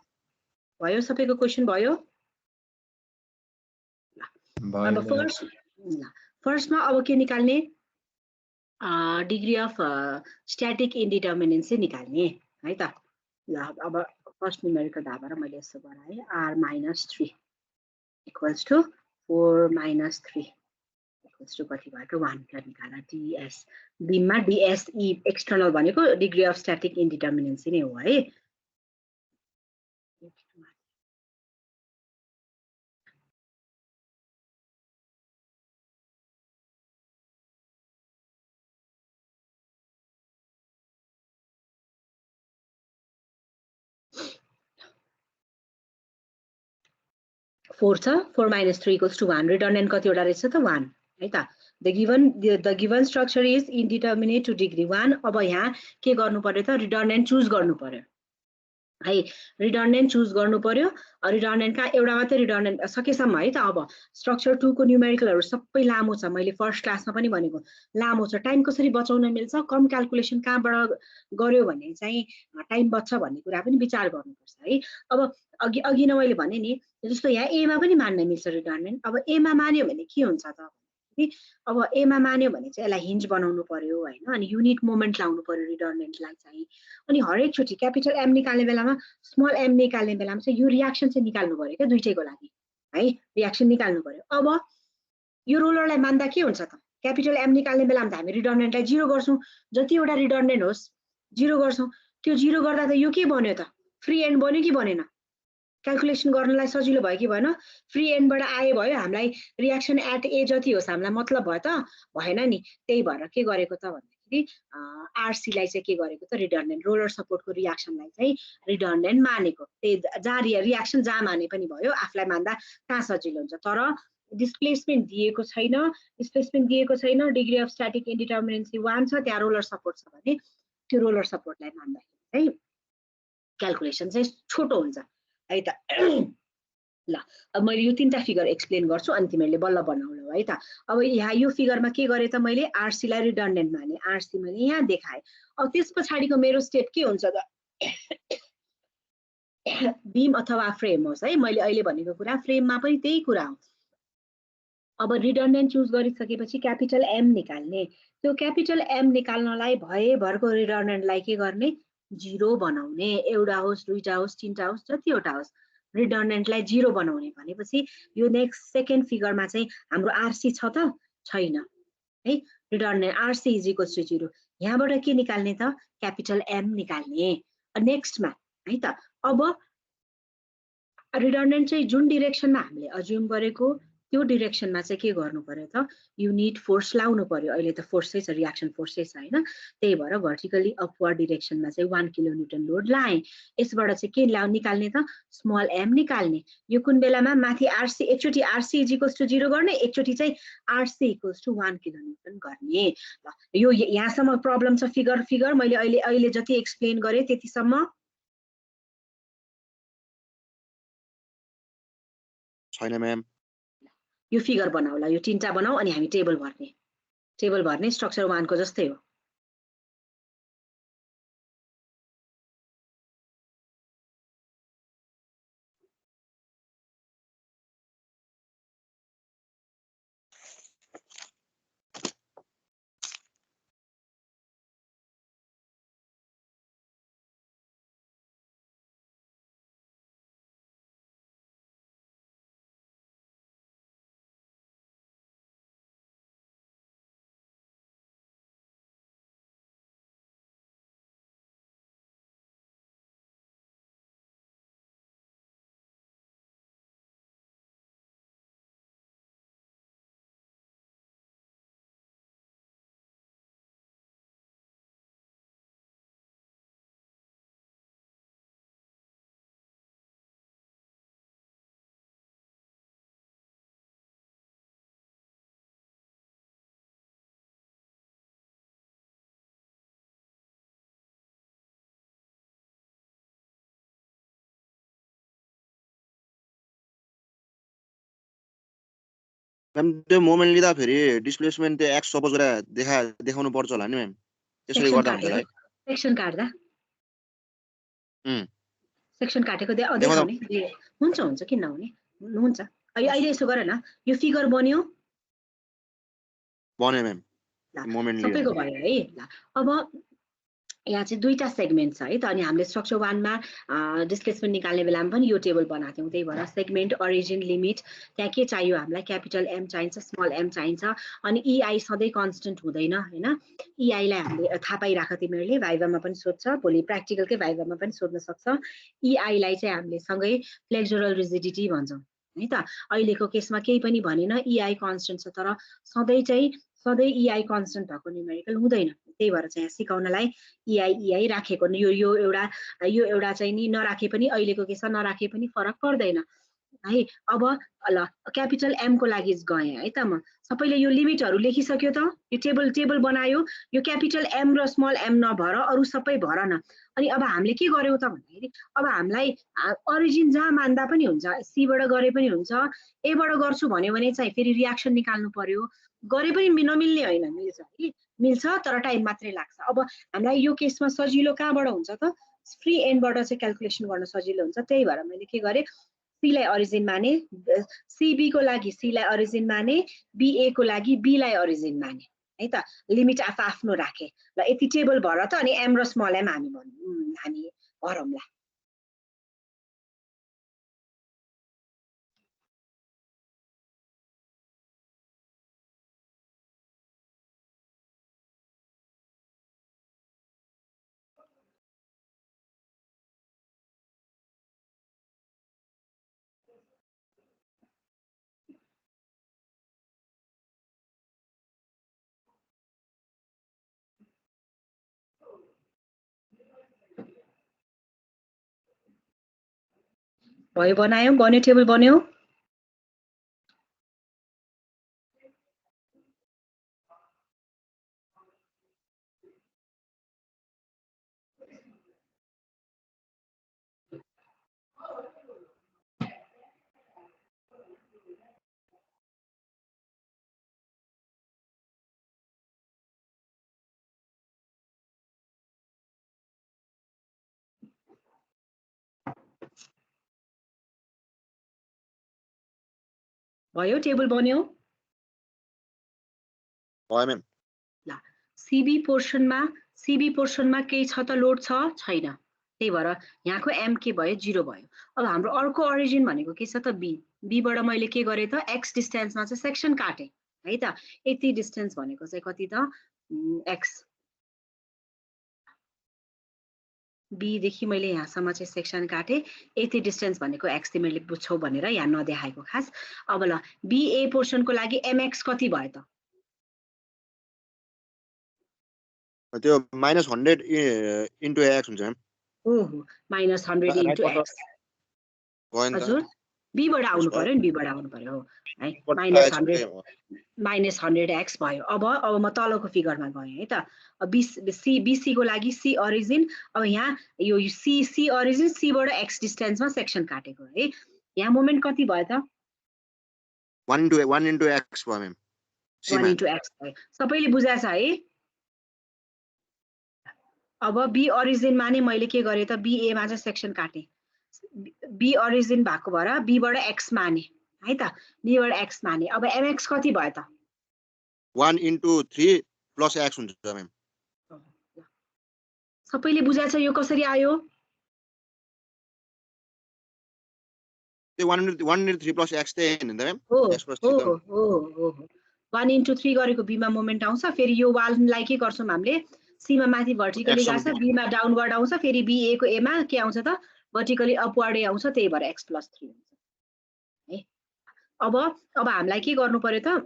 भयो, सबैको क्वेसन भयो। अब फर्स्टमा अब के निकाल्ने, डिग्री अफ स्ट्याटिक इन्डिटर्मिनेन्सी निकाल्ने है त। ल अब फर्स्ट न्युमेरिकल धाबाट मैले यसो गराएँ, r-3 equals to 4 - 3 equals to कति भयो, 1 निकाल्दा ds बीममा dse एक्सटर्नल भनेको डिग्री अफ स्ट्याटिक इन्डिटर्मिनेन्सी नै हो है। फोर छ, 4 - 3 इक्वल्स टु 1, रिडन्डेन्ट कतिवटा रहेछ त 1 है त। The given structure is indeterminate to degree 1। अब यहाँ के गर्नु पर्यो त, रिडन्डेन्ट चुज गर्नु पर्यो है रिडन्डेन्ट चुज गर्नु पर्यो रिडन्डेन्टका एउटा मात्रै रिडन्डेन्ट सकेसम्म है त अब स्ट्रक्चर 2 को न्युमेरिकलहरु सबै लामो छ मैले फर्स्ट क्लासमा पनि भनेको लामो छ टाइम कसरी बचाउन मिल्छ कम क्याल्कुलेसन कहाँबाट गर्यो भने चाहिँ टाइम बच्छ भन्ने कुरा पनि विचार गर्नुपर्छ है अब अघि नै मैले भने नि जस्तो यहाँ ए मा पनि मान्न मिल्छ रिडन्डेन्ट अब ए मा मान्यो भने के हुन्छ त अब ए मा मान्यो भने चाहिँ यसलाई हिन्ज बनाउनु पर्यो हैन अनि युनिट मोमेन्ट लाउनु पर्यो रिडन्डेन्टलाई चाहिँ अनि हरेक चोटी क्यापिटल एम निकाल्ने बेलामा स्मल एम निकाल्ने बेलामा चाहिँ यो रियाक्सन चाहिँ निकाल्नु पर्यो के दुईटैको लागि है रियाक्सन निकाल्नु पर्यो अब यो रोलरलाई मान्दा के हुन्छ त क्यापिटल एम निकाल्ने बेलामा त हामी रिडन्डेन्टलाई 0 गर्छौं जतिवटा रिडन्डेन्ट होस् 0 गर्छौं त्यो 0 गर्दा त यो के बन्यो त फ्री एन्ड बन्यो कि बनेन क्याल्कुलेसन गर्नलाई सजिलो भयो कि भएन फ्री एन्डबाट आए भयो हामीलाई रियाक्सन एट ए जति होस् हामीलाई मतलब भयो त भएन नि त्यही भएर के गरेको त भन्दाखेरि आरसी लाई चाहिँ के गरेको त रिडन्डेन्ट रोलर सपोर्टको रियाक्सनलाई चाहिँ रिडन्डेन्ट मानेको त्यही जहाँ रियाक्सन जहाँ माने पनि भयो आफुलाई मान्दा कहाँ सजिलो हुन्छ तर डिस्प्लेसमेन्ट दिएको छैन डिग्री अफ स्ट्याटिक इन्डिटर्मिनेन्सी 1 छ त्यहाँ रोलर सपोर्ट छ भने त्यो रोलर सपोर्टलाई मान्दाखेरि चाहिँ क्याल्कुलेसन चाहिँ छोटो हुन्छ है त ल अब मैले यो तीनटा फिगर एक्सप्लेन गर्छु अनि तिमीहरूले बल्ल बनाउनु है त अब यहाँ यो फिगरमा के गरे त मैले आरसी लाई रिडन्डेन्ट माने आरसी मैले यहाँ देखाए अब त्यसपछाडीको मेरो स्टेप के हुन्छ त बीम अथवा फ्रेम होस् है मैले अहिले भनेको कुरा फ्रेममा पनि त्यही कुरा हो अब रिडन्डेन्ट चुज गरिसकेपछि क्यापिटल एम निकाल्ने त्यो क्यापिटल एम निकाल्नलाई भएभरको रिडन्डेन्टलाई के गर्ने 0 बनाउने एउटा होस् दुईटा होस् तीनटा होस् जतिवटा होस् रिडन्डेन्टलाई 0 बनाउने भनेपछि यो नेक्स्ट सेकेन्ड फिगरमा चाहिँ हाम्रो आरसी छ त छैन है रिडन्डेन्ट आरसी इज इक्वल्स टु 0 यहाँबाट के निकाल्ने त क्यापिटल एम निकाल्ने नेक्स्टमा है त अब रिडन्डेन्ट चाहिँ जुन डिरेक्सनमा हामीले अज्युम गरेको त्यो डिरेक्सनमा चाहिँ के गर्नु पर्यो त युनिट फोर्स लाउनु पर्यो अहिले त फोर्सै छ रियाक्सन फोर्सै छ हैन त्यही भएर भर्टिकली अपवर्ड डिरेक्सनमा चाहिँ 1 किलो न्यूटन लोड लाए यसबाट चाहिँ के निकाल्ने त स्मल एम निकाल्ने यो कुन बेलामा माथि आरसी एकचोटी आरसी इज इक्वल्स टु 0 गर्ने एकचोटी चाहिँ RC equals to 1 kilo newton गर्ने ल यो यहाँसम्म प्रब्लम छ फिगर मैले अहिले जति एक्सप्लेन गरे त्यतिसम्म छैन म्याम यो फिगर बनाउला यो तीनटा बनाऊ अनि हामी टेबल भर्ने स्ट्रक्चर 1 को जस्तै हो म्याम त्यो मोमेन्ट लिँदा फेरि डिस्प्लेसमेन्ट त्यो एक्स सपोज गरेर देखाउनु पर्छ होला नि म्याम त्यसरी गर्दा हुन्छ है सेक्सन काट्दा सेक्सन काटेको देखाउने हुन्छ किन नहुने हुन्छ अहिले यसो गर न यो फिगर बन्यो म्याम मोमेन्ट सबैको भयो है ल अब यहाँ चाहिँ दुईटा सेगमेन्ट छ है त अनि हामीले स्ट्रक्चर 1 मा डिस्प्लेसमेन्ट निकाल्ने बेलामा पनि यो टेबल बनाएको थियौं त्यही भएर सेगमेन्ट ओरिजिन लिमिट त्यहाँ के चाहियो हामीलाई क्यापिटल एम चाहिन्छ स्मल एम चाहिन्छ अनि ईआई सधैँ कन्स्टेन्ट हुँदैन हैन ईआई लाई हामीले थाहा पाइराख तिमीहरूले भाइभामा पनि सोध्छ भोलि प्र्याक्टिकलकै भाइभामा पनि सोध्न सक्छ ईआई लाई चाहिँ हामीले सँगै फ्लेक्सुरल रिजिडिटी भन्छौं है त अहिलेको केसमा केही पनि भनेन ईआई कन्स्टेन्ट छ तर सधैँ ईआई कन्स्टेन्ट भएको न्युमेरिकल हुँदैन त्यही भएर चाहिँ सिकाउनलाई ईआई राखेको यो एउटा चाहिँ नि नराखे पनि अहिलेको केसमा नराखे पनि फरक पर्दैन है। अब ल क्यापिटल एम को लागि गएँ है त म। सबैले यो लिमिटहरू लेखिसक्यो त? यो टेबल बनायो। यो क्यापिटल एम र स्मल एम नभर अरू सबै भर न। अनि अब हामीले के गर्यौँ त भन्दाखेरि अब हामीलाई ओरिजिन जहाँ मान्दा पनि हुन्छ, सीबाट गरे पनि हुन्छ, एबाट गर्छु भन्यो भने चाहिँ फेरि रियाक्सन निकाल्नु पर्यो। गरे पनि नमिल्ने होइन, मिल्छ है, मिल्छ तर टाइम मात्रै लाग्छ। अब हामीलाई यो केसमा सजिलो कहाँबाट हुन्छ त? फ्री एन्डबाट चाहिँ क्याल्कुलेसन गर्न सजिलो हुन्छ। त्यही भएर मैले के गरेँ, सीलाई ओरिजिन माने, सीबी को लागि सीलाई ओरिजिन माने, बीए को लागि बीलाई ओरिजिन माने है त। लिमिट आफ्नो राखे। ल यति टेबल भर त, अनि एम र स्मल एम हामी भरौँला। भयो, बनायौँ, बन्यो, टेबल बन्यो। भयो, टेबल बन्यो। भयो म्याम। ल सीबी पोर्सनमा केही छ त? लोड छैन। त्यही भएर यहाँको एम के भयो? 0 भयो। अब हाम्रो अर्को ओरिजिन भनेको के छ त? बी। बीबाट मैले के गरेँ त? एक्स डिस्टेन्समा चाहिँ सेक्सन काटेँ है त। यति डिस्टेन्स भनेको चाहिँ कति त? एक्स। बीदेखि मैले यहाँसम्म चाहिँ सेक्सन काटेँ। यति डिस्टेन्स भनेको एक्स तिमीले बुझ्छौ भनेर यहाँ नदेखाएको खास। अब ल बीए पोर्सनको लागि एमएक्स कति भयो त? त्यो -100 इन्टु एक्स हुन्छ म्याम। ओहो, -100 इन्टु एक्स। भयो नि त। हजुर, बीबाट आउनु पर्यो नि, बीबाट आउनु पर्यो हो है। -100 एक्स भयो। अब म तलको फिगरमा गएँ है त। बीसी को लागि सी ओरिजिन। अब यहाँ यो सी ओरिजिन, सीबाट एक्स डिस्टेन्समा सेक्सन काटेको है। यहाँ मोमेन्ट कति भयो त? 1 इन्टु एक्स भयो म्याम। 1 इन्टु एक्स भयो। सबैले बुझाएछ है? अब बी ओरिजिनमा नै मैले के गरेँ त? बीएमा चाहिँ सेक्सन काटेँ। बी ओरिजिन भएको भएर बीबाट एक्स माने है त। बीबाट एक्स माने। अब एमएक्स कति भयो त? 1 इन्टु 3 प्लस एक्स हुन्छ म्याम। सबैले बुझाएछ यो कसरी आयो? त्यो 1 इन्टु 3 प्लस एक्स त्यही हैन त म्याम? हो एक्स प्लस हो 3 त हो हो 1 इन्टु 3 गरेको बीमा मोमेन्ट आउँछ। फेरि यो वाललाई के गर्छौँ हामीले? सीमा माथि भर्टिकली गएको छ, बीमा डाउनवर्ड आउँछ। फेरि बीए को एमा के आउँछ त? भर्टिकली अपवर्डै आउँछ। त्यही भएर एक्स प्लस 3 हुन्छ है। अब हामीलाई के गर्नु पर्यो त?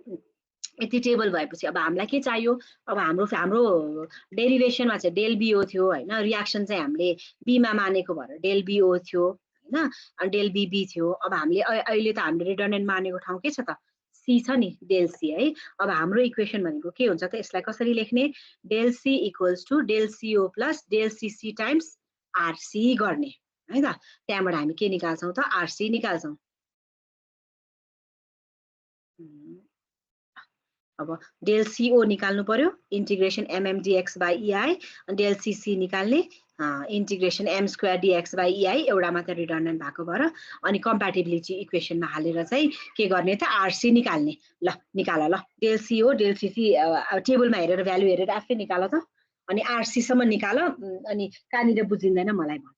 यति टेबल भएपछि अब हामीलाई के चाहियो? अब हाम्रो डेरिभेसनमा चाहिँ डेल बिओ थियो होइन। रियाक्सन चाहिँ हामीले बीमा मानेको भएर डेल बिओ थियो होइन, अनि डेल बिबी थियो। अब हामीले अहिले त हामीले रिडन्डेन्ट मानेको ठाउँ के छ त? सी छ नि, डेल सी है। अब हाम्रो इक्वेसन भनेको के हुन्छ त? यसलाई कसरी लेख्ने? Del C equals to del CO plus del CC times RC गर्ने है त। त्यहाँबाट हामी के निकाल्छौँ त? आरसी निकाल्छौँ। अब डेल सिओ निकाल्नु पर्यो, integration MMdx by EI. Del CC निकाल्ने, integration M square dx by EI. एउटा मात्र रिडन्डेन्ट भएको भएर। अनि कम्प्याटिबिलिटी इक्वेसनमा हालेर चाहिँ के गर्ने त? आरसी निकाल्ने। ल निकाल। ल डेल सिओ डेल सिसी टेबलमा हेरेर भ्यालु हेरेर आफै निकाल त। अनि आरसीसम्म निकाल। अनि कहाँनिर बुझिँदैन मलाई भन।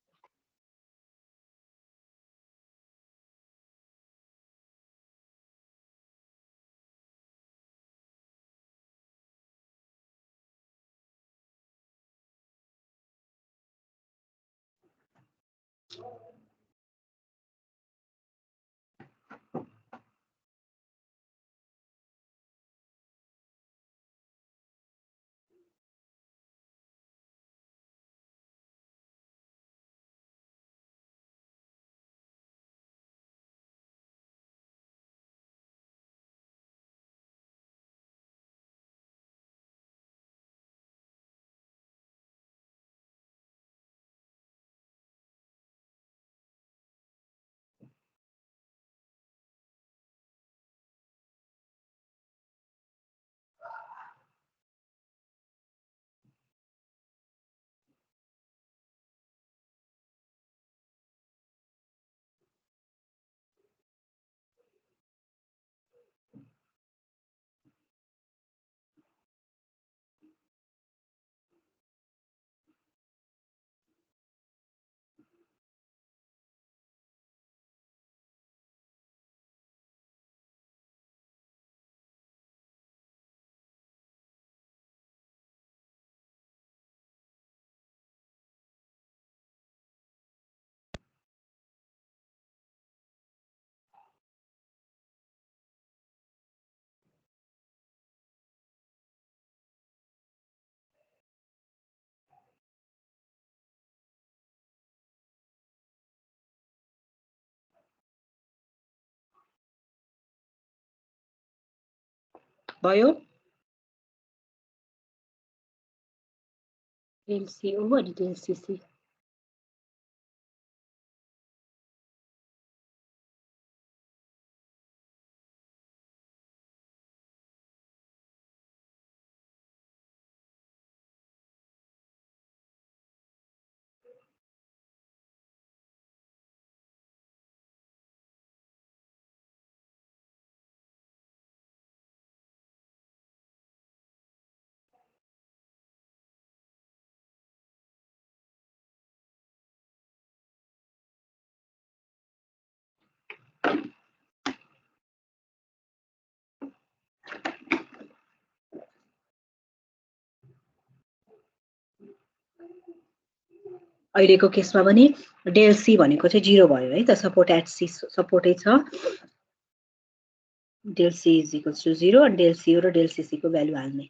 भयो डेल CO अनि डेल CC अहिलेको केसमा पनि डेल C भनेको चाहिँ 0 भयो है त सपोर्ट एट C सपोर्टै छ del C is equals to 0 अनि डेल CO र डेल CC को भ्यालु हाल्ने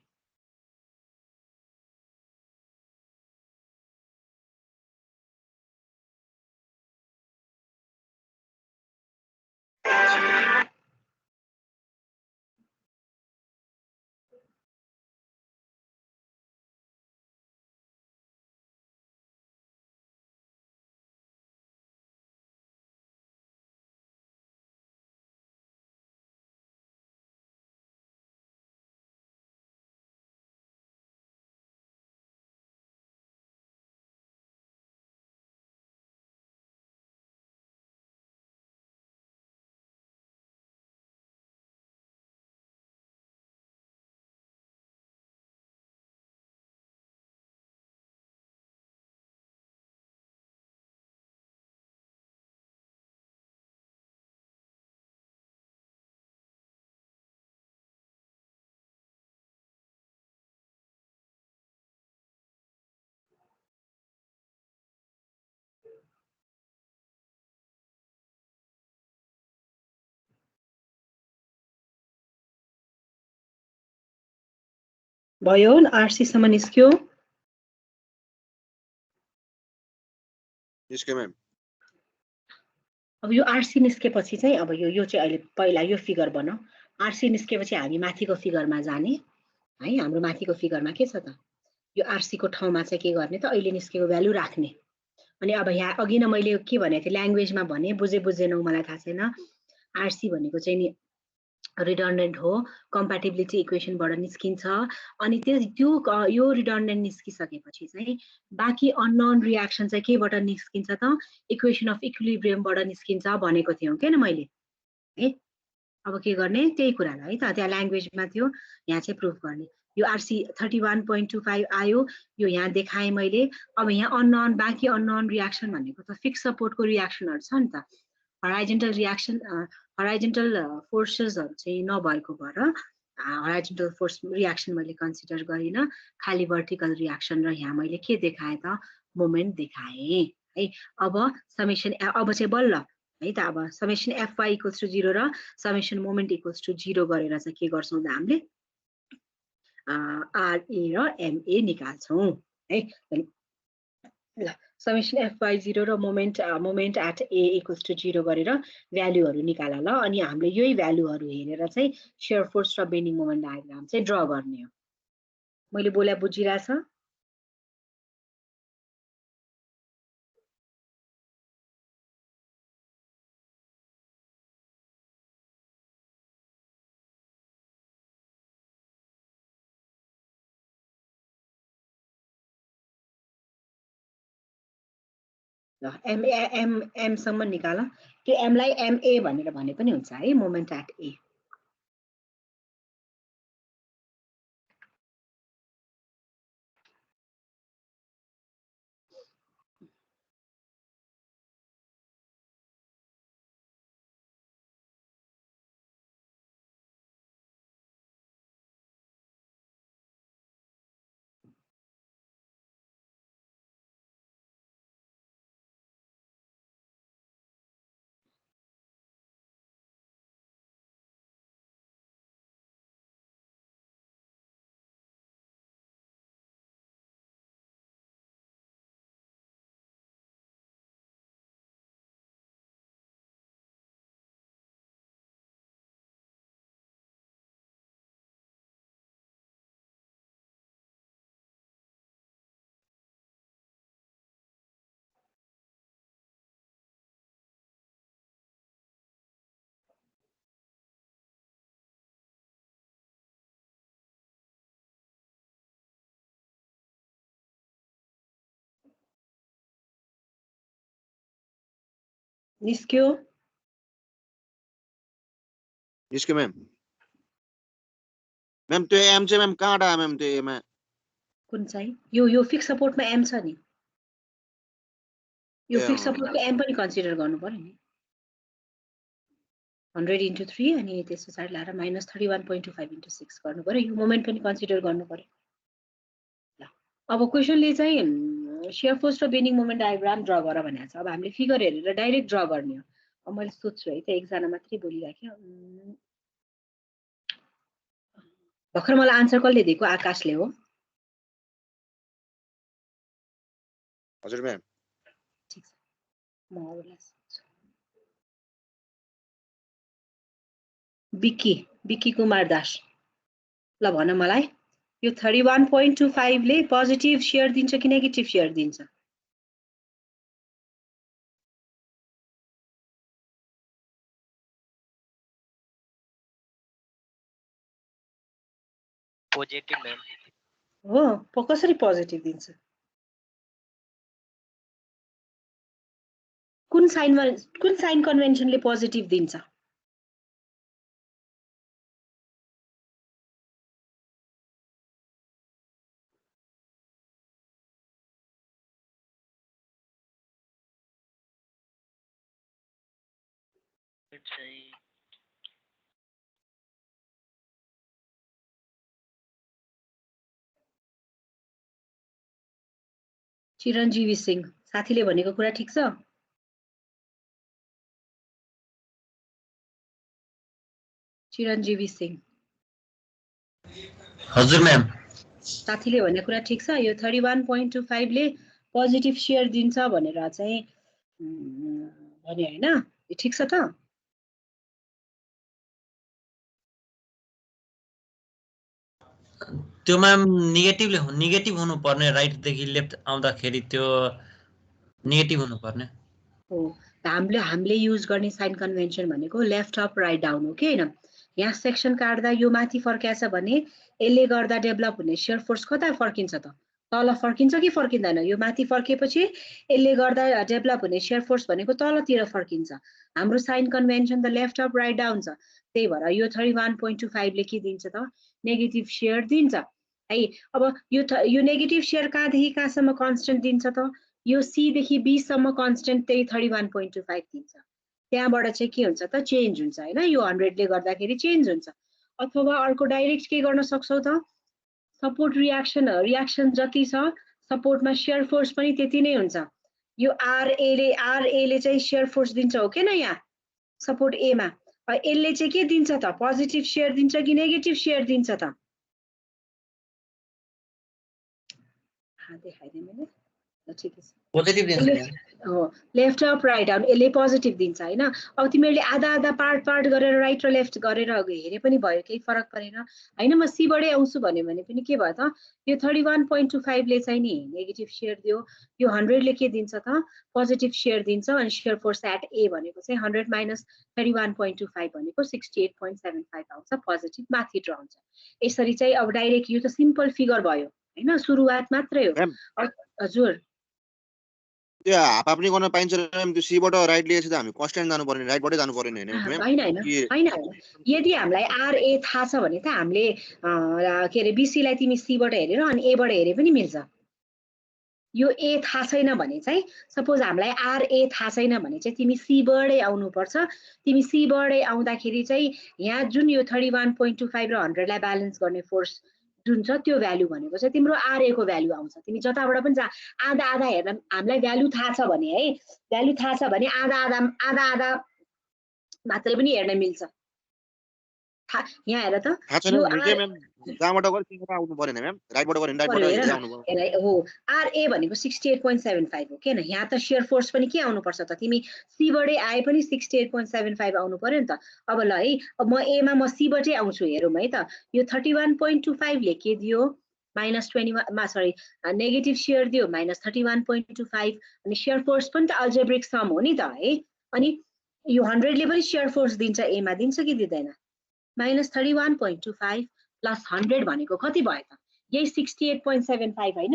भयो RC सम्म निस्क्यो निस्क्यो म्याम अब यो RC निस्केपछि चाहिँ अब यो चाहिँ अहिले पहिला यो फिगर बनाऊ RC निस्केपछि हामी माथिको फिगरमा जाने है हाम्रो माथिको फिगरमा के छ त यो RC को ठाउँमा चाहिँ के गर्ने त अहिले निस्केको भ्यालु राख्ने अनि अब यहाँ अघि नै मैले के भनेको थिएँ ल्याङ्ग्वेजमा भने बुझेनौ मलाई थाहा छैन RC भनेको चाहिँ नि रिडन्डेन्ट हो कम्प्याटिबिलिटी इक्वेसनबाट निस्किन्छ अनि त्यो यो रिडन्डेन्ट निस्किसकेपछि चाहिँ बाँकी अननोन रियाक्सन चाहिँ केबाट निस्किन्छ त इक्वेसन अफ इक्विलिब्रियमबाट निस्किन्छ भनेको थियौँ के न मैले है अब के गर्ने त्यही कुरालाई है त त्यहाँ ल्याङ्ग्वेजमा थियो यहाँ चाहिँ प्रुफ गर्ने यो RC 31.25 आयो यो यहाँ देखाएँ मैले अब यहाँ अननोन बाँकी अननोन रियाक्सन भनेको त फिक्स सपोर्टको रियाक्सनहरु छ नि त हराइजेन्टल रियाक्सन हराइजेन्टल फोर्सेसहरु चाहिँ नभएको भएर हराइजेन्टल फोर्स रियाक्सन मैले कन्सिडर गरिन खाली भर्टिकल रियाक्सन र यहाँ मैले के देखाएँ त मोमेन्ट देखाएँ है अब समेसन अब चाहिँ बल्ल है त अब समेसन FY इक्वल्स टु 0 र समेसन मोमेन्ट इक्वल्स टु 0 गरेर चाहिँ के गर्छौं त हामीले RA र MA निकाल्छौं है ल समेसन FY 0 र moment at A equals to 0 गरेर भ्यालुहरु निकाल ल अनि हामीले यही भ्यालुहरु हेरेर चाहिँ शियर फोर्स र बेन्डिङ मोमेन्ट डायग्राम चाहिँ ड्रा गर्ने हो मैले बोला बुझिराछ ल M सम्म निकाल त्यो M लाई MA भनेर भने पनि हुन्छ है मोमेन्ट एट A निस्क्यो निस्क्यो म्याम म्याम त्यो एम चाहिँ म्याम कहाँबाट आयो म्याम त्यो एमा कुन चाहिँ यो फिक्स सपोर्टमा एम छ नि यो फिक्स सपोर्टको एम पनि कन्सिडर गर्नु पर्यो नि 100 into 3 अनि त्यस पछाडि लाएर -31.25 into 6 गर्नु पर्यो यो मोमेन्ट पनि कन्सिडर गर्नु पर्यो ल अब क्वेशनले चाहिँ शियर फोर्स र बेन्डिङ मोमेन्ट डायग्राम ड्रा गर भनेको छ अब हामीले फिगर हेरेर डाइरेक्ट ड्रा गर्ने हो अब मैले सोच्छु है त एकजना मात्रै बोलिराख्यो भर्खर मलाई आन्सर कसले दिएको आकाशले हो हजुर म्याम ठीक छ म अरूलाई सोध्छु बिक्की कुमार दास ल भन मलाई यो 31.25 ले पोजिटिभ शेयर दिन्छ कि नेगेटिभ शेयर दिन्छ पोजिटिभ मैम हो कसरी पोजिटिभ दिन्छ कुन साइन कन्भेन्सनले पोजिटिभ दिन्छ चिरञ्जीवी सिंह साथीले भनेको कुरा ठीक छ चिरञ्जीवी सिंह हजुर म्याम साथीले भनेको कुरा ठीक छ यो 31.25 ले पोजिटिभ शेयर दिन्छ भनेर चाहिँ भने हैन यो ठीक छ त त्यो म्याम नेगेटिभ हुनु पर्ने राइट देखि लेफ्ट आउँदाखेरि त्यो नेगेटिभ हुनु पर्ने हो हामीले युज गर्ने साइन कन्भेन्सन भनेको लेफ्ट अप राइट डाउन हो के हैन यहाँ सेक्सन काट्दा यो माथि फर्किएछ भने यसले गर्दा डेभलप हुने शेयर फोर्स कता फर्किन्छ त तल फर्किन्छ कि फर्किँदैन यो माथि फर्किएपछि यसले गर्दा डेभलप हुने शेयर फोर्स भनेको तलतिर फर्किन्छ हाम्रो साइन कन्भेन्सन त लेफ्ट अप राइट डाउन छ त्यही भएर यो 31.25 ले के दिन्छ त नेगेटिभ शेयर दिन्छ है अब यो नेगेटिभ शेयर कहाँदेखि कहाँसम्म कन्स्टेन्ट दिन्छ त यो सी देखि बी सम्म कन्स्टेन्ट त्यही 31.25 दिन्छ त्यहाँबाट चाहिँ के हुन्छ त चेन्ज हुन्छ हैन यो 100 ले गर्दाखेरि चेन्ज हुन्छ अथवा अर्को डाइरेक्ट के गर्न सक्छौ त सपोर्ट रियाक्सन जति छ सपोर्टमा शेयर फोर्स पनि त्यति नै हुन्छ यो आरए ले चाहिँ शेयर फोर्स दिन्छ हो के न यहाँ सपोर्ट ए मा यसले चाहिँ के दिन्छ त पोजिटिभ शेयर दिन्छ कि नेगेटिभ शेयर दिन्छ त देखाइदिएँ मैले ल ठिक छ पोजिटिभ दिन्छ हो लेफ्ट अप राइट डाउन यसले पोजिटिभ दिन्छ हैन अब तिमीहरूले आधा पार्ट गरेर राइट र लेफ्ट गरेर हेरे पनि भयो केही फरक परेन हैन म सी बाटै आउँछु भने पनि के भयो त यो 31.25 ले चाहिँ नि नेगेटिभ शेयर दियो यो 100 ले के दिन्छ त पोजिटिभ शेयर दिन्छ अनि शेयर फोर्स एट ए भनेको चाहिँ 100 - 31.25 भनेको 68.75 आउँछ पोजिटिभ माथि ड्रा हुन्छ यसरी चाहिँ अब डाइरेक्ट यो त सिम्पल फिगर भयो हैन सुरुवात मात्रै हो हजुर त्यो हाफ हाफ नि गर्न पाइन्छ म्याम त्यो सीबाट राइट लिएपछि त हामी कन्स्ट्यान्ट जानु पर्ने राइटबाटै जानु पर्ने हैन हैन यदि हामीलाई आरए थाहा छ भने त हामीले के रे बीसी लाई तिमी सी बाट हेरेर अनि ए बाट हेरे पनि मिल्छ यो ए थाहा छैन भने चाहिँ सपोज हामीलाई आरए थाहा छैन भने चाहिँ तिमी सी बाटै आउनु पर्छ तिमी सी बाटै आउँदाखेरि चाहिँ यहाँ जुन यो 31.25 र 100 लाई ब्यालेन्स गर्ने फोर्स जुन छ त्यो भ्यालु भनेको चाहिँ तिम्रो आरए को भ्यालु आउँछ तिमी जताबाट पनि जा आधा हेर्न हामीलाई भ्यालु थाहा छ भने है भ्यालु थाहा छ भने आधा मात्रै पनि हेर्न मिल्छ यहाँ हेर त जहाँबाट गरे त्यहीँबाट आउनु पर्दैन म्याम राइटबाट गरे राइटबाट हेर्दै आउनु पर्यो हो आरए भनेको 68.75 हो किन यहाँ त शेयर फोर्स पनि के आउनु पर्छ त तिमी सी बाटै आए पनि 68.75 आउनु पर्यो नि त अब ल है अब म ए मा म सी बाटै आउँछु हेरौँ है त यो 31.25 ले के दियो -21 मा सरी नेगेटिभ शेयर दियो -31.25 अनि शेयर फोर्स पनि त अल्जेब्रिक सम हो नि त है अनि यो 100 ले पनि शेयर फोर्स दिन्छ ए मा दिन्छ कि दिँदैन -31.25 प्लस 100 भनेको कति भयो त यही 68.75 हैन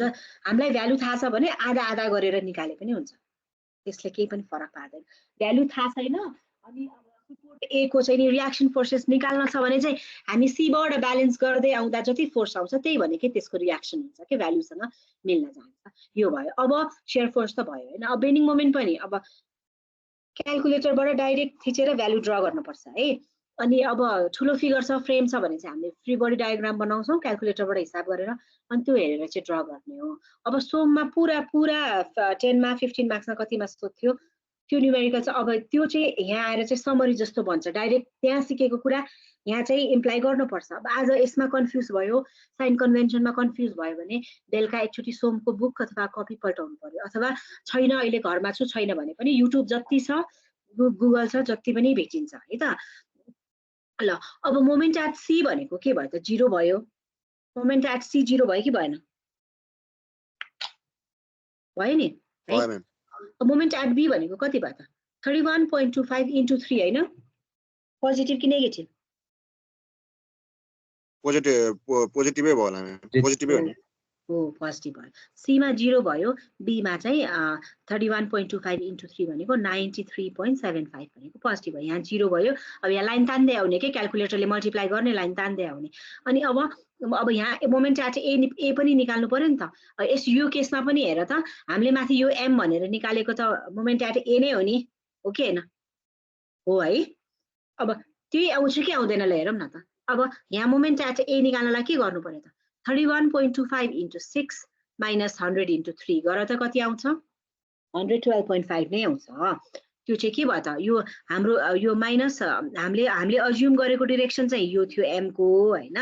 हामीलाई भ्यालु थाहा छ भने आधा आधा गरेर निकाले पनि हुन्छ, त्यसले केही पनि फरक पार्दैन। भ्यालु थाहा छैन अनि अब सपोर्ट ए को चाहिँ नि रियाक्सन फोर्सेस निकाल्न छ भने चाहिँ हामी सीबाट ब्यालेन्स गर्दै आउँदा जति फोर्स आउँछ त्यही भनेकै त्यसको रियाक्सन हुन्छ के भ्यालुसँग मिल्न जान्छ। यो भयो। अब शेयर फोर्स त भयो हैन। अब बेन्डिङ मोमेन्ट पनि अब क्याल्कुलेटरबाट डाइरेक्ट थिचेर भ्यालु ड्र गर्नुपर्छ है। अनि अब ठुलो फिगर छ फ्रेम छ भने चाहिँ हामीले फ्री बडी डायग्राम बनाउँछौँ क्याल्कुलेटरबाट हिसाब गरेर अनि त्यो हेरेर चाहिँ ड्र गर्ने हो। अब सोममा पुरा 10 मा 15 मार्क्समा कतिमा सोध्थ्यो त्यो न्युमेरिकल छ। अब त्यो चाहिँ यहाँ आएर चाहिँ समरी जस्तो भन्छ, डाइरेक्ट त्यहाँ सिकेको कुरा यहाँ चाहिँ इम्प्लाइ गर्नुपर्छ। अब आज यसमा कन्फ्युज भयो, साइन कन्भेन्सनमा कन्फ्युज भयो भने बेलुका एकचोटि सोमको बुक अथवा कपी पल्टाउनु पर्यो, अथवा छैन अहिले घरमा छु छैन भने पनि युट्युब जति छ गुगल छ जति पनि भेटिन्छ है त। ल अब मोमेन्ट एट सी भनेको के भयो त? 0 भयो। मोमेन्ट एट सी 0 भयो कि भएन? भयो नि भयो म्याम। मोमेन्ट एट बी भनेको कति भयो त? 31.25 into 3 हैन? पोजिटिभ कि नेगेटिभ? पोजिटिभै भयो होला म्याम, पोजिटिभै हो नि। हो पोजिटिभ भयो। सी मा 0 भयो, बी मा चाहिँ 31.25 into 3 भनेको 93.75 भनेको पोजिटिभ भयो। यहाँ 0 भयो। अब यहाँ लाइन तान्दै आउने के क्याल्कुलेटरले मल्टिप्लाई गर्ने लाइन तान्दै आउने। अनि अब यहाँ मोमेन्ट एट ए पनि निकाल्नु पर्यो नि त। यो केसमा पनि हेर त हामीले माथि यो एम भनेर निकालेको त मोमेन्ट एट ए नै हो नि, हो कि हैन? हो है। अब त्यही आउँछ कि आउँदैन ल हेरौँ न त। अब यहाँ मोमेन्ट एट ए निकाल्नलाई के गर्नु पर्यो त? 31.25 into 6 minus 100 into 3 गर त कति आउँछ? 112.5 नै आउँछ। त्यो चाहिँ के भयो त? यो हाम्रो यो माइनस हामीले अज्युम गरेको डिरेक्सन चाहिँ यो थियो एम को हैन,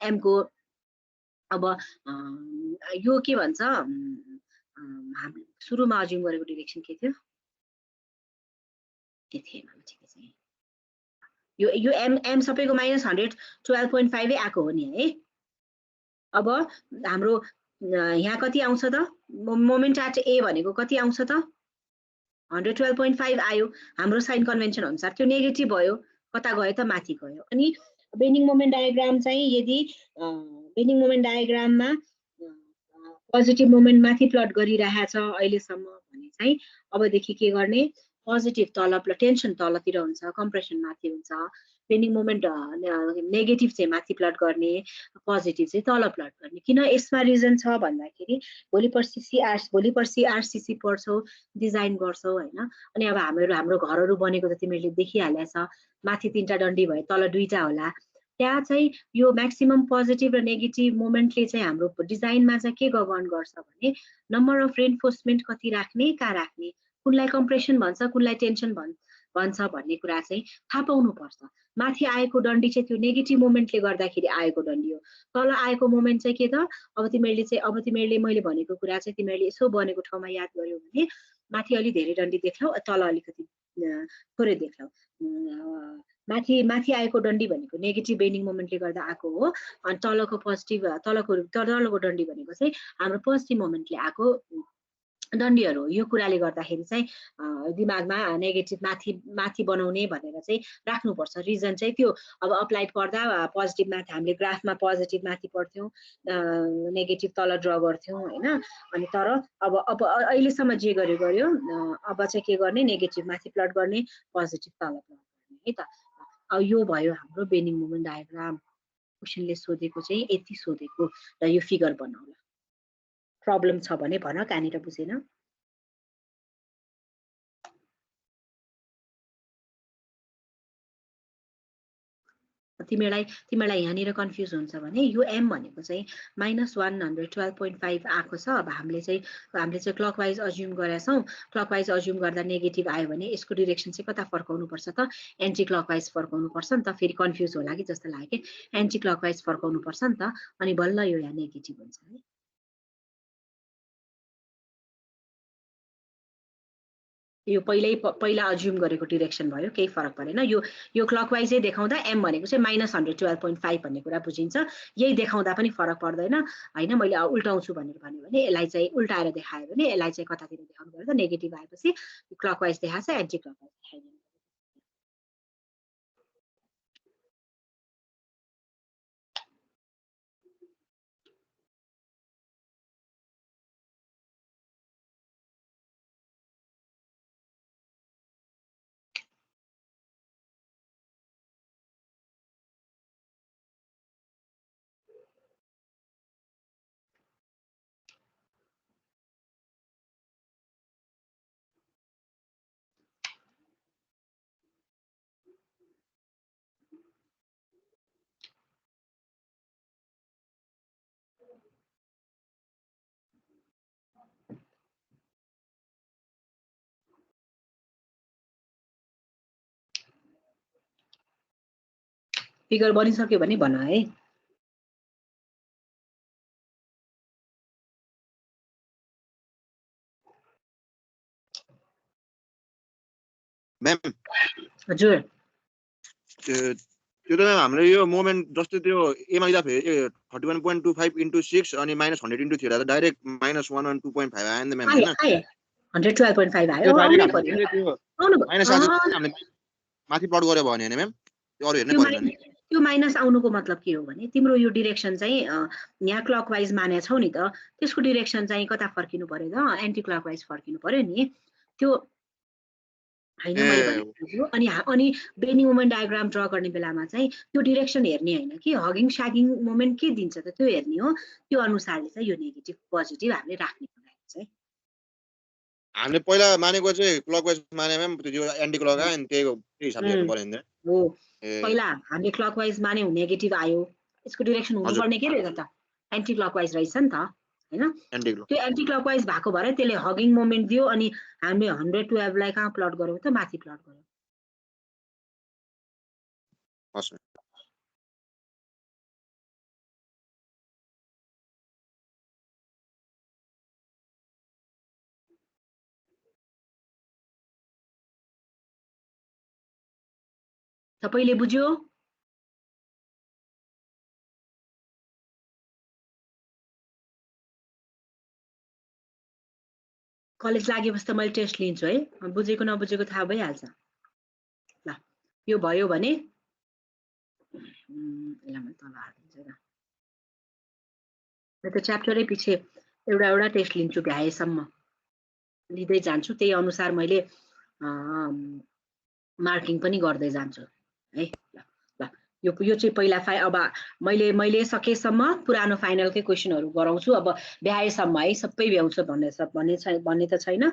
एम को। अब यो के भन्छ हामीले सुरुमा अज्युम गरेको डिरेक्सन के थियो? के थिएन ठिकै छ। यो एम सबैको माइनस 112.5 नै आएको हो नि है। अब हाम्रो यहाँ कति आउँछ त? मोमेन्ट एट ए भनेको कति आउँछ त? 112.5 आयो। हाम्रो साइन कन्भेन्सन अनुसार त्यो नेगेटिभ भयो, कता गयो त? माथि गयो। अनि बेन्डिङ मोमेन्ट डायग्राम चाहिँ यदि बेन्डिङ मोमेन्ट डायग्राममा पोजिटिभ मोमेन्ट माथि प्लट गरिरहेछ अहिलेसम्म भने चाहिँ अबदेखि के गर्ने? पोजिटिभ तल टेन्सन तलतिर हुन्छ, कम्प्रेसन माथि हुन्छ। बेन्डिङ मोमेन्ट नेगेटिभ चाहिँ माथि प्लट गर्ने, पोजिटिभ चाहिँ तल प्लट गर्ने। किन यसमा रिजन छ भन्दाखेरि भोलि पर्सि आरसिसी पढ्छौ, डिजाइन गर्छौ हैन। अनि अब हाम्रो घरहरू बनेको त तिमीहरूले देखिहाल्या छ, माथि 3टा डन्डी भए तल 2टा होला। त्यहाँ चाहिँ यो म्याक्सिमम पोजिटिभ र नेगेटिभ मोमेन्टले चाहिँ हाम्रो डिजाइनमा चाहिँ के गभर्न गर्छ भने नम्बर अफ रेन्फोर्समेन्ट कति राख्ने, कहाँ राख्ने, कुनलाई कम्प्रेसन भन्छ, कुनलाई टेन्सन भन्छ भन्ने कुरा चाहिँ थाहा पाउनु पर्छ। माथि आएको डन्डी चाहिँ त्यो नेगेटिभ मोमेन्टले गर्दाखेरि आएको डन्डी हो। तल आएको मोमेन्ट चाहिँ के त? अब तिमीहरूले मैले भनेको कुरा चाहिँ तिमीहरूले यसो बनेको ठाउँमा याद गर्यौ भने माथि अलि धेरै डन्डी देख्लौ, तल अलिकति थोरै देख्लौ। माथि आएको डन्डी भनेको नेगेटिभ बेन्डिङ मोमेन्टले गर्दा आएको हो, अनि तलको पोजिटिभ तलको डन्डी भनेको चाहिँ हाम्रो पोजिटिभ मोमेन्टले आएको डन्डीहरू हो। यो कुराले गर्दाखेरि चाहिँ दिमागमा नेगेटिभ माथि बनाउने भनेर चाहिँ राख्नुपर्छ। रिजन चाहिँ त्यो अब अप्लाइड पर्दा पोजिटिभ माथि हामीले ग्राफमा पोजिटिभ माथि पढ्थ्यौँ, नेगेटिभ तल ड्र गर्थ्यौँ हैन। अनि तर अब अहिलेसम्म जे गर्यो अब चाहिँ के गर्ने? नेगेटिभ माथि प्लट गर्ने, पोजिटिभ तल प्लट गर्ने है त। यो भयो हाम्रो बेन्डिङ मोमेन्ट डायग्राम। क्वेसनले सोधेको चाहिँ यति सोधेको र यो फिगर बनाउला। प्रब्लम छ भने भन, कहाँनिर बुझेन? तिमीलाई यहाँनिर कन्फ्युज हुन्छ भने यो एम भनेको चाहिँ -112.5 आएको छ। अब हामीले चाहिँ क्लकवाइज अज्युम गरेछौँ। क्लकवाइज अज्युम गर्दा नेगेटिभ आयो भने यसको डिरेक्सन चाहिँ कता फर्काउनु पर्छ त? एन्टी क्लकवाइज फर्काउनु पर्छ नि त। फेरि कन्फ्युज होला कि जस्तो लाग्यो कि एन्टी क्लकवाइज फर्काउनु पर्छ नि त, अनि बल्ल यो यहाँ नेगेटिभ हुन्छ है। यो पहिला अज्युम गरेको डिरेक्सन भयो, केही फरक परेन। यो क्लकवाइजै देखाउँदा एम भनेको चाहिँ -112.5 भन्ने कुरा बुझिन्छ। यही देखाउँदा पनि फरक पर्दैन हैन। मैले उल्टाउँछु भनेर भन्यो भने यसलाई चाहिँ उल्टाएर देखायो भने यसलाई चाहिँ कतातिर देखाउनु पर्यो त? नेगेटिभ आएपछि क्लकवाइज देखाछ, एन्टी क्लकवाइज देखाइदिनु। फिगर बनिसक्यो भने भन है। म्याम हजुर त्यो त म्याम हामीले यो मोमेन्ट जस्तै त्यो एमा लिँदा फेरि 31.25 into 6 अनि -100 into 3 त डाइरेक्ट -112.5 आयो नि त म्याम हैन 112.5 आयो। त्यो डाइरेक्ट आउनै हामीले पर्यो त्यो आउनु माइनस आएको हामीले माथि प्लट गर्यो भने हैन म्याम त्यो अरु हेर्नै त्यो पर्दैन नि त्यो माइनस आउनुको मतलब के हो भने तिम्रो यो डिरेक्सन चाहिँ यहाँ क्लकवाइज माने छौ नि त त्यसको डिरेक्सन चाहिँ कता फर्किनु पर्यो त एन्टी क्लकवाइज फर्किनु पर्यो नि त्यो हैन मैले भनेको अनि बेनी मोमेन्ट डायग्राम ड्रा गर्ने बेलामा चाहिँ त्यो डिरेक्सन हेर्ने हैन कि हगिङ शागिङ मोमेन्ट के दिन्छ त त्यो हेर्ने हो त्यो अनुसारले चाहिँ यो नेगेटिभ पोजिटिभ हामीले राख्ने कुरा चाहिँ हामीले पहिला मानेको चाहिँ क्लकवाइज माने म्याम त्यो एन्टी क्लक आयो अनि त्यही हिसाबले हेर्नु पर्यो नि हो पहिला हामीले क्लकवाइज माने नेगेटिभ आयो यसको डिरेक्सन हुनुपर्ने के रहेछ त एन्टी क्लकवाइज रहेछ नि त हैन त्यो एन्टी क्लकवाइज भएको भएर त्यसले हगिङ मोमेन्ट दियो अनि हामीले 112 लाई कहाँ प्लट गर्यौ त माथि प्लट गर्यौ हस् सबैले बुझ्यो कलेज लागेपछि त मैले टेस्ट लिन्छु है बुझेको नबुझेको थाहा भइहाल्छ ल यो भयो भने म त च्याप्टरै पछि एउटा टेस्ट लिन्छु भ्याएसम्म लिँदै जान्छु त्यही अनुसार मैले मार्किङ पनि गर्दै जान्छु है ल यो चाहिँ पहिला अब मैले सकेसम्म पुरानो फाइनलकै क्वेसनहरु गराउँछु अब भ्याएसम्म है सबै भ्याउँछ भन्ने त छैन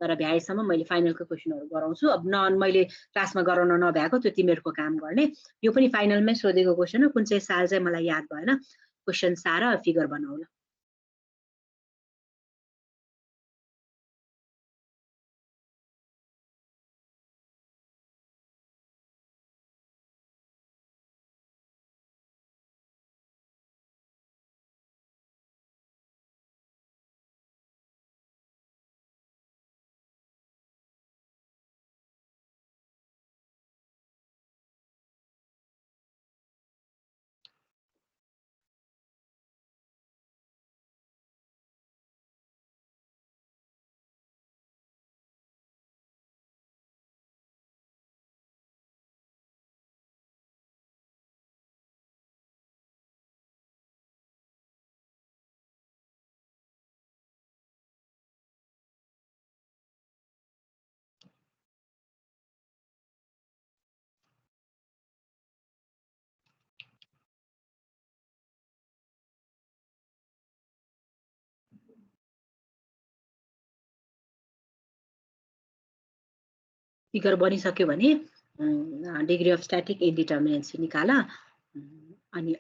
तर भ्याएसम्म मैले फाइनलको क्वेसनहरु गराउँछु अब मैले क्लासमा गराउन नभ्याएको त्यो तिमीहरुको काम गर्ने यो पनि फाइनलमै सोधेको क्वेसन हो कुन चाहिँ साल चाहिँ मलाई याद भएन क्वेसन सार फिगर बनाऊ ल फिगर बनिसक्यो भने डिग्री अफ स्ट्याटिक इन्डिटर्मिनेन्सी निकाल अनि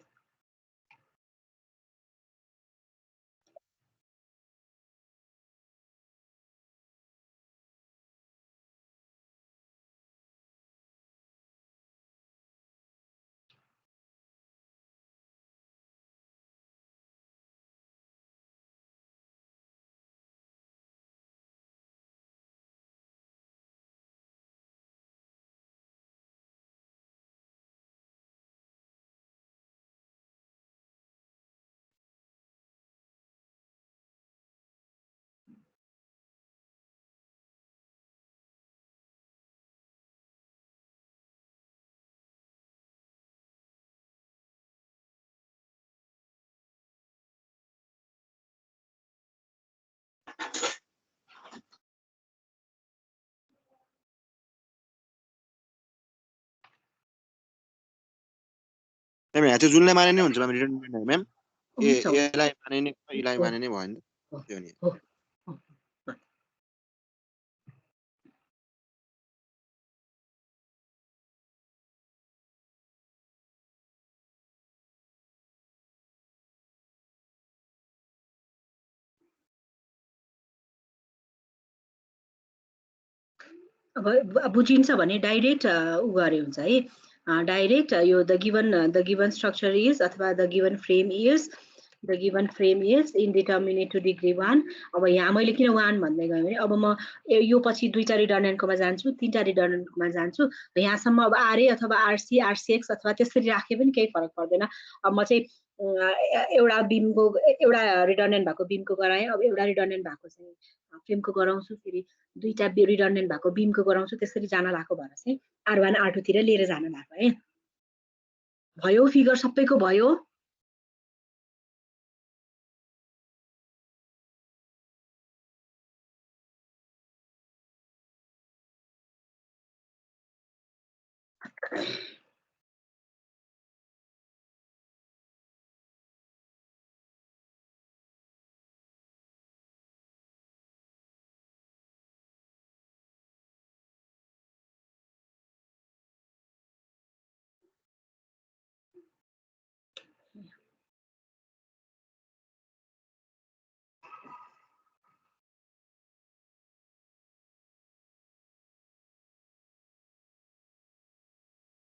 म्याम यहाँ चाहिँ जुनले माने नै हुन्छ म्याम रिटर्न म्याम एलाई माने नै इलाई माने नै भयो नि त्यो नि अब बुझिन्छ भने डाइरेक्ट उ गरे हुन्छ है डाइरेक्ट यो द गिवन स्ट्रक्चर इज अथवा the given frame is indeterminate to degree 1। अब यहाँ मैले किन 1 भन्दै गएँ भने अब म यो पछि 2टा रिडन्डेन्टकोमा जान्छु, 3टा रिडन्डेन्टकोमा जान्छु, यहाँसम्म अब आरए अथवा आरसी आरसीएक्स अथवा त्यसरी राखे पनि केही फरक पर्दैन। अब म चाहिँ एउटा रिडन्डेन्ट भएको बिमको गराएँ, अब एउटा रिडन्डेन्ट भएको चाहिँ फ्रेमको गराउँछु, फेरि 2टा रिडन्डेन्ट भएको बिमको गराउँछु, त्यसरी जान लागेको भएर चाहिँ R1 R2 तिर लिएर जान लागेको है। भयो फिगर सबैको भयो?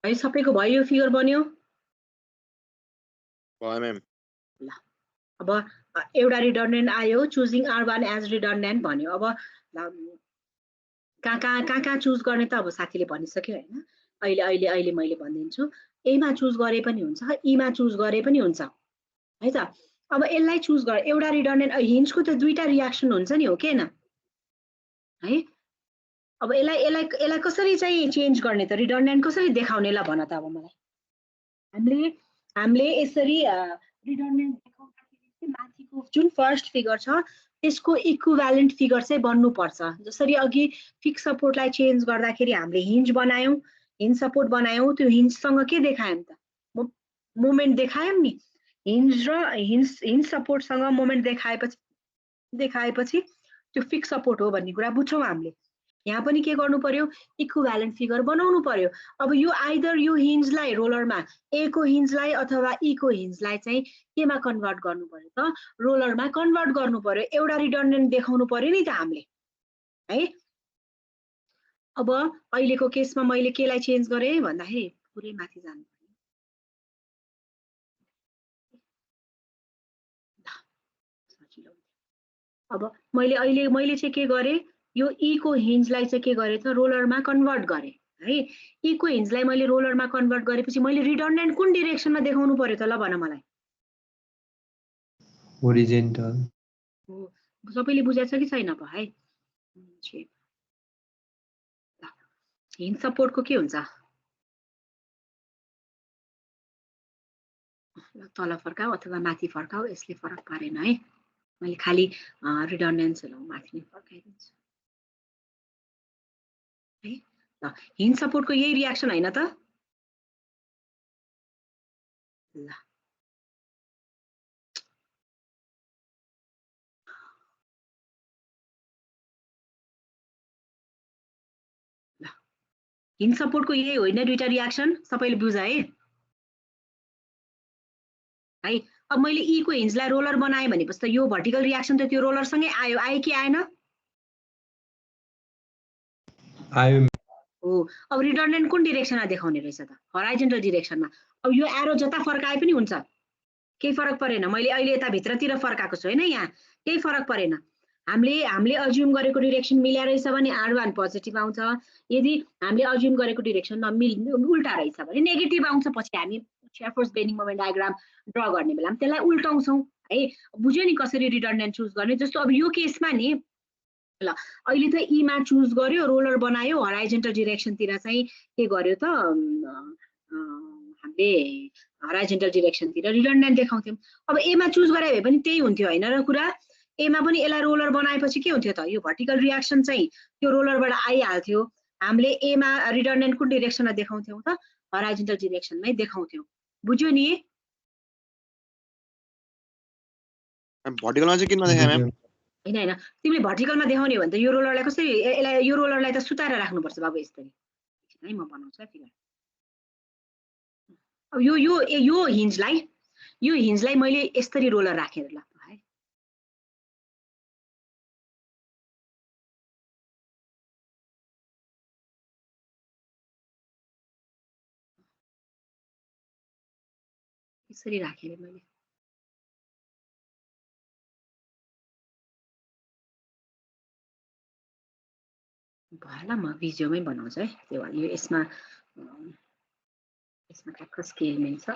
है सबैको भयो, यो फिगर बन्यो? भयो म्याम। ल अब एउटा रिडन्डेन्ट आयो, चुजिङ R1 एज रिडन्डेन्ट भन्यो। अब कहाँ चुज गर्ने त अब साथीले भनिसक्यो होइन। अहिले मैले भनिदिन्छु, एमा चुज गरे पनि हुन्छ, ईमा चुज गरे पनि हुन्छ है त। अब यसलाई चुज गर, एउटा रिडन्डेन्ट हिन्जको त 2टा रियाक्सन हुन्छ नि, हो कि हैन है। अब यसलाई कसरी चाहिँ चेन्ज गर्ने त, रिडन्डेन्ट कसरी देखाउने ल भन त। अब मलाई हामीले यसरी रिडन्डेन्ट देखाउँदाखेरि माथिको जुन फर्स्ट फिगर छ त्यसको इक्विभ्यालेन्ट फिगर चाहिँ बन्नुपर्छ। जसरी अघि फिक्स सपोर्टलाई चेन्ज गर्दाखेरि हामीले हिन्ज बनायौँ, हिन्ज सपोर्ट बनायौँ, त्यो हिन्जसँग के देखायौँ त, मोमेन्ट देखायौँ नि। हिन्ज र हिन्ज सपोर्टसँग मोमेन्ट देखाएपछि त्यो फिक्स सपोर्ट हो भन्ने कुरा बुझ्छौँ हामीले। यहाँ पनि के गर्नु पर्यो, इक्विभ्यालेन्ट फिगर बनाउनु पर्यो। अब यो आइदर यो हिन्जलाई रोलरमा ए को हिन्जलाई अथवा ई को हिन्जलाई चाहिँ केमा कन्भर्ट गर्नु पर्यो त, रोलरमा कन्भर्ट गर्नु पर्यो। एउटा रिडन्डेन्ट देखाउनु पर्यो नि त हामीले है। अब अहिलेको केसमा मैले केलाई चेन्ज गरेँ भन्दाखेरि पुरै माथि जानु पर्यो। सजिलो। अब मैले चाहिँ के गरेँ, यो ई को हिन्जलाई चाहिँ के गरेँ त, रोलरमा कन्भर्ट गरेँ है। ई को हिन्जलाई मैले रोलरमा कन्भर्ट गरेपछि मैले रिडन्डेन्ट कुन डिरेक्सनमा देखाउनु पर्यो त, ल भन मलाई। होरिजेन्टल। हो, सबैले बुझाएको छ कि छैन अब है। हिन्ज सपोर्टको के हुन्छ, तल फर्काऊ अथवा माथि फर्काऊ, यसले फरक पारेन है। मैले खालि रिडन्डेन्सहरू माथि नै फर्काइदिन्छु है। ल हिन्ज सपोर्टको यही रियाक्सन होइन त। ल हिन्ज सपोर्टको यही होइन 2टा रियाक्सन, सबैले बुझाए है। अब मैले ई को हिन्जलाई रोलर बनाएँ भनेपछि त यो भर्टिकल रियाक्सन त त्यो रोलरसँगै आयो कि आएन? आयो हो। अब रिडन्डेन्ट कुन डिरेक्सनमा देखाउने रहेछ त, हराइजेन्टल डिरेक्सनमा। अब यो एरो जता फर्काए पनि हुन्छ, केही फरक परेन। मैले अहिले यता भित्रतिर फर्काएको छु होइन, यहाँ केही फरक परेन। हामीले अज्युम गरेको डिरेक्सन मिल्या रहेछ भने R1 पोजिटिभ आउँछ, यदि हामीले अज्युम गरेको डिरेक्सन उल्टा रहेछ भने नेगेटिभ आउँछ। पछि हामी शेफर्स बेनिङ मोमेन्ट डायग्राम ड्र गर्ने बेलामा त्यसलाई उल्टाउँछौँ है। बुझ्यो नि कसरी रिडन्डेन्ट चुज गर्ने। जस्तो अब यो केसमा नि, ल अहिले त ईमा चुज गर्यो, रोलर बनायो, हराइजेन्टल डिरेक्सनतिर चाहिँ के गर्यो त, हामीले हराइजेन्टल डिरेक्सनतिर रिडन्डेन्ट देखाउँथ्यौँ। अब एमा चुज गरे भए पनि त्यही हुन्थ्यो होइन र कुरा। एमा पनि यसलाई रोलर बनाएपछि के हुन्थ्यो त, यो भर्टिकल रियाक्सन चाहिँ त्यो रोलरबाट आइहाल्थ्यो। हामीले एमा रिडन्डेन्ट कुन डिरेक्सनमा देखाउँथ्यौँ त, हराइजेन्टल डिरेक्सनमै देखाउँथ्यौँ। बुझ्यो नि? भर्टिकलमा चाहिँ किन नदेखाए म्याम? होइन, तिमीले भर्टिकलमा देखाउने हो भने त यो रोलरलाई कसरी, यो रोलरलाई त सुताएर राख्नुपर्छ बाबु यसरी है। म बनाउँछु है फिगर। अब यो हिन्जलाई मैले यसरी रोलर राखेर ल है। यसरी राखेँ रे मैले। भएन, म भिडियोमै बनाउँछु है। त्यो भएर यो यसमा ठ्याक्क स्केल मिल्छ।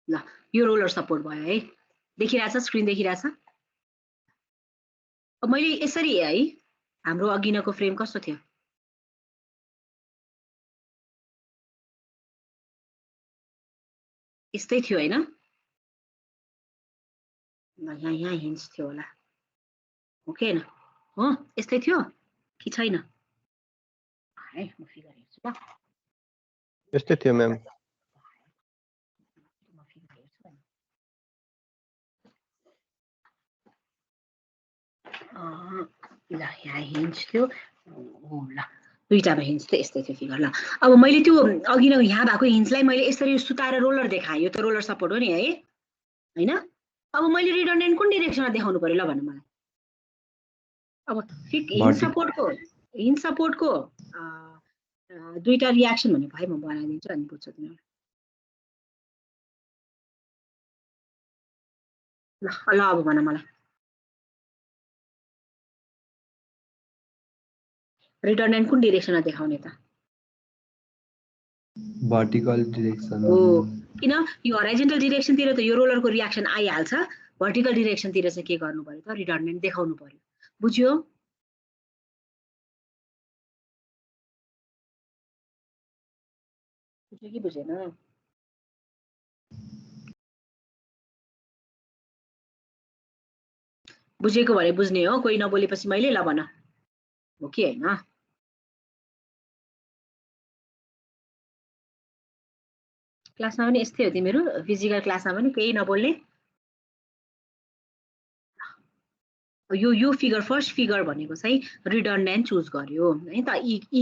ल यो रोलर सपोर्ट भयो है, देखिरहेछ, स्क्रिन देखिरहेछ। अब मैले यसरी है, हाम्रो अघिनको फ्रेम कस्तो थियो? यस्तै थियो हैन? यहाँ हिन्ज थियो होला, हो कि हैन? हो, यस्तै थियो कि छैन? है म फिगर हेर्छु ल। यस्तै थियो म्याम। ल यहाँ हिन्ज थियो, हो ल दुईटामा हिन्ज थियो, यस्तै थियो फिगर। ल अब मैले त्यो अघि नै यहाँ भएको हिन्जलाई मैले यसरी सुताएर रोलर देखाएँ। यो त रोलर सपोर्ट हो नि है, हैन? अब मैले रिडन्डेन्ट कुन डिरेक्सनमा देखाउनु पर्यो ल भन्नु मलाई। अब हिन्ज सपोर्टको दुईटा रियाक्सन भन्ने भाइ म बनाइदिन्छु अनि बुझ्छु तिमीहरू। ल अब भन मलाई, रिडन्डेन्ट कुन डिरेक्सनमा देखाउने त? vertical direction. हो, किन यो हराइजन्टल डिरेक्सनतिर त यो रोलरको रियाक्सन आइहाल्छ, भर्टिकल डिरेक्सनतिर चाहिँ के गर्नु पर्यो त? रिडन्डेन्ट देखाउनु पर्यो। बुझ्यो? बुझ्यो कि बुझेन? बुझेको भए बुझ्ने हो, कोही नबोलेपछि मैले ल भन, हो कि हैन? क्लासमा पनि यस्तै हो तिमीहरू, फिजिकल क्लासमा पनि केही नबोल्ने। यो फिगर, फर्स्ट फिगर भनेको चाहिँ रिडन्डेन्ट चुज गर्यो है त।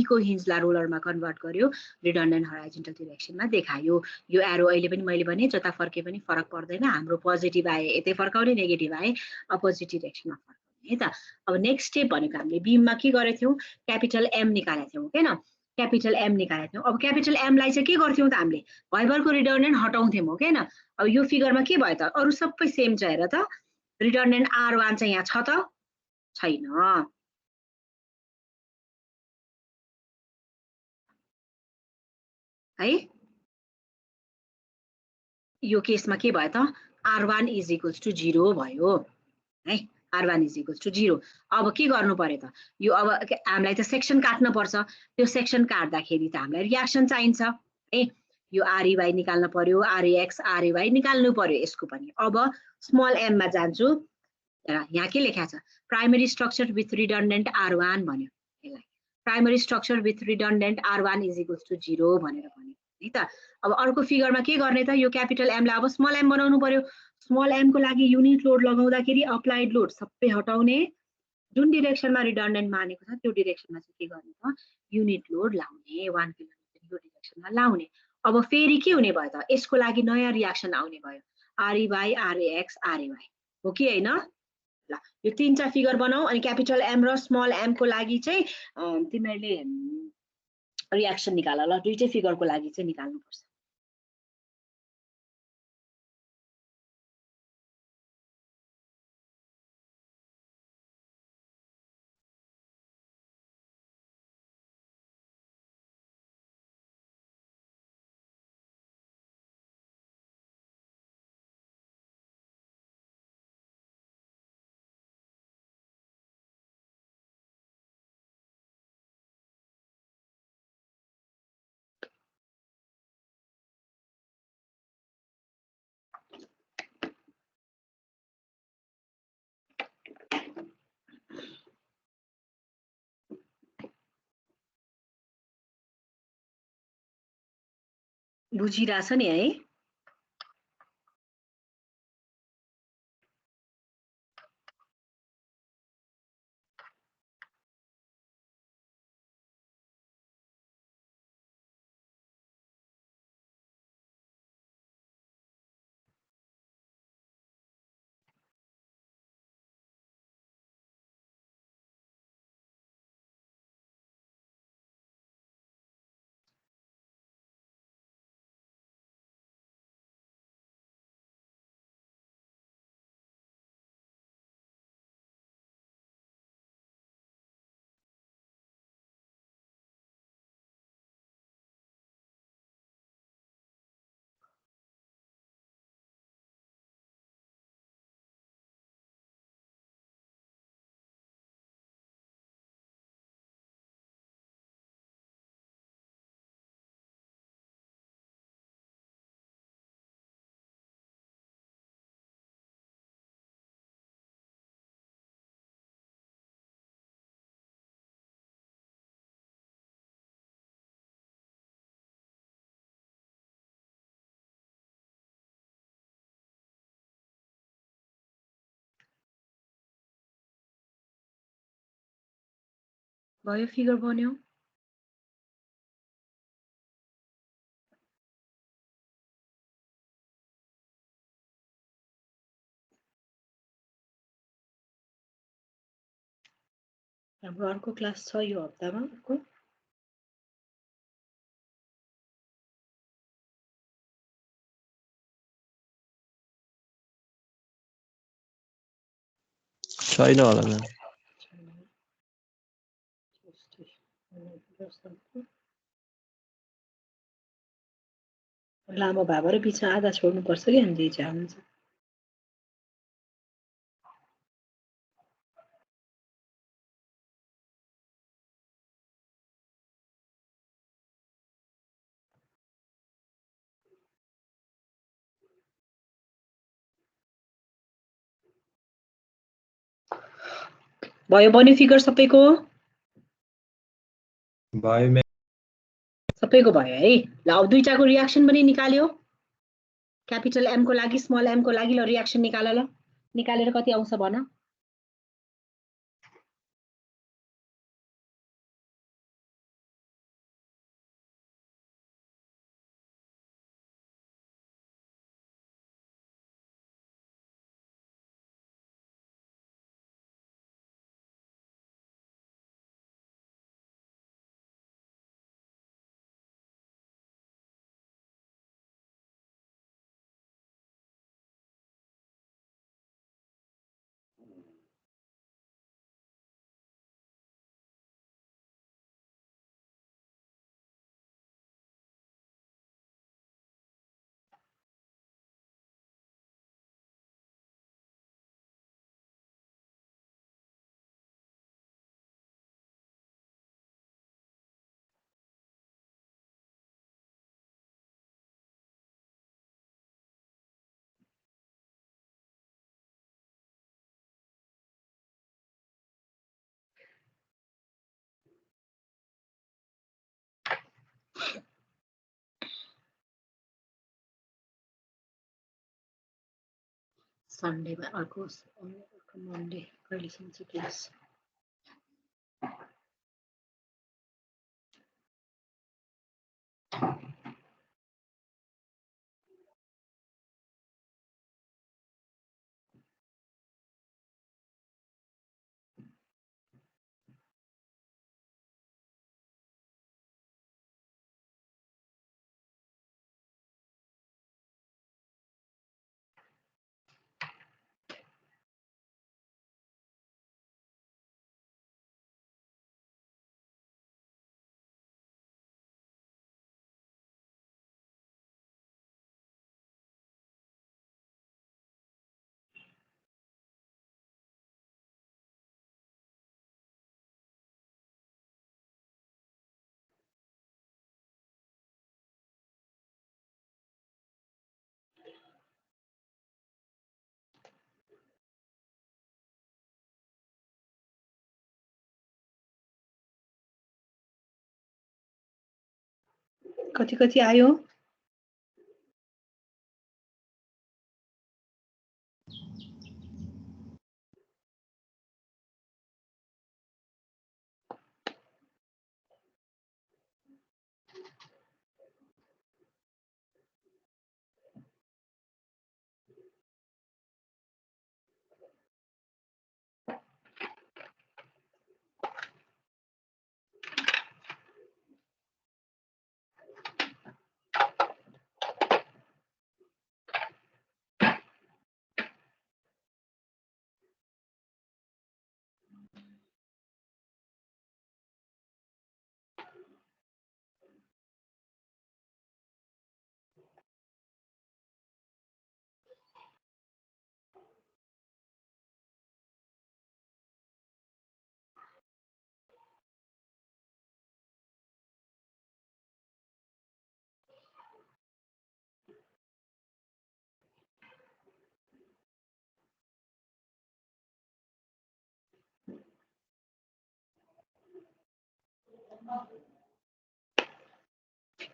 को हिन्जलाई रोलरमा कन्भर्ट गर्यो, रिडन्डेन्ट हराइजन्टल डिरेक्सनमा देखायो। यो एरो अहिले पनि मैले भने जता फर्के पनि फरक पर्दैन, हाम्रो पोजिटिभ आए यतै फर्काउने, नेगेटिभ आए अपोजिट डिरेक्सनमा फर्काउने है त। अब नेक्स्ट स्टेप भनेको हामीले बीममा के गरेको थियौँ? क्यापिटल एम निकालेको थियौँ हैन? क्यापिटल एम निकालेको थियौँ। अब क्यापिटल एमलाई चाहिँ के गर्थ्यौँ त हामीले? भइभरको रिडन्डेन्ट हटाउँथ्यौँ, हो कि हैन? अब यो फिगरमा के भयो त? अरू सबै सेम छ हेर त। रिडन्डेन्ट R1 चाहिँ यहाँ छ त? छैन। है यो केसमा के भयो त? R1 इज इक्वल्स टु 0 भयो है। R1 is equals to 0। अब के गर्नु पर्यो त? यो अब हामीलाई त सेक्सन काट्न पर्छ। त्यो सेक्सन काट्दाखेरि त हामीलाई रियाक्सन चाहिन्छ है। यो REY निकाल्न पर्यो, REX REY निकाल्नु पर्यो यसको पनि। अब स्मल m मा जान्छु, यहाँ के लेखा छ? Primary structure with redundant R1 भन्यो। यसलाई primary structure with redundant R1 is equals to 0 भनेर भन्यो है त। अब अर्को फिगरमा के गर्ने त? यो क्यापिटल एमलाई अब स्मल m बनाउनु पर्यो। स्मल m को लागि युनिट लोड लगाउँदाखेरि अप्लाइड लोड सबै हटाउने, जुन डिरेक्सनमा रिडन्डेन्ट मानेको छ त्यो डिरेक्सनमा चाहिँ के गर्ने त? युनिट लोड लाउने, 1 किलोमिटर यो डिरेक्सनमा लाउने। अब फेरि के हुने भयो त? यसको लागि नयाँ रियाक्सन आउने भयो, REY REX REY, हो कि हैन? ल यो तीनटा फिगर बनाऊ अनि क्यापिटल एम र स्मल m को लागि चाहिँ तिमीहरूले रियाक्सन निकाल ल। दुईटै फिगरको लागि चाहिँ निकाल्नुपर्छ। बुझिरहेछ नि है? भयो फिगर बन्यो हाम्रो अर्को क्लास छ यो हप्तामा अर्को छैन होला म्याम लामो भए भएर बिचमा आधा छोड्नुपर्छ कि हामी इक्जाम हुन्छ भयो बन्यो फिगर सबैको भयो म्याम सबैको भयो है ल अब दुईटाको रियाक्सन पनि निकाल्यो क्यापिटल एम को लागि स्मल एम को लागि ल रियाक्सन निकाल ल निकालेर कति आउँछ भन सन्डेमा अर्को मन्डे कहिलेसम्म चाहिँ क्लास कति कति आयो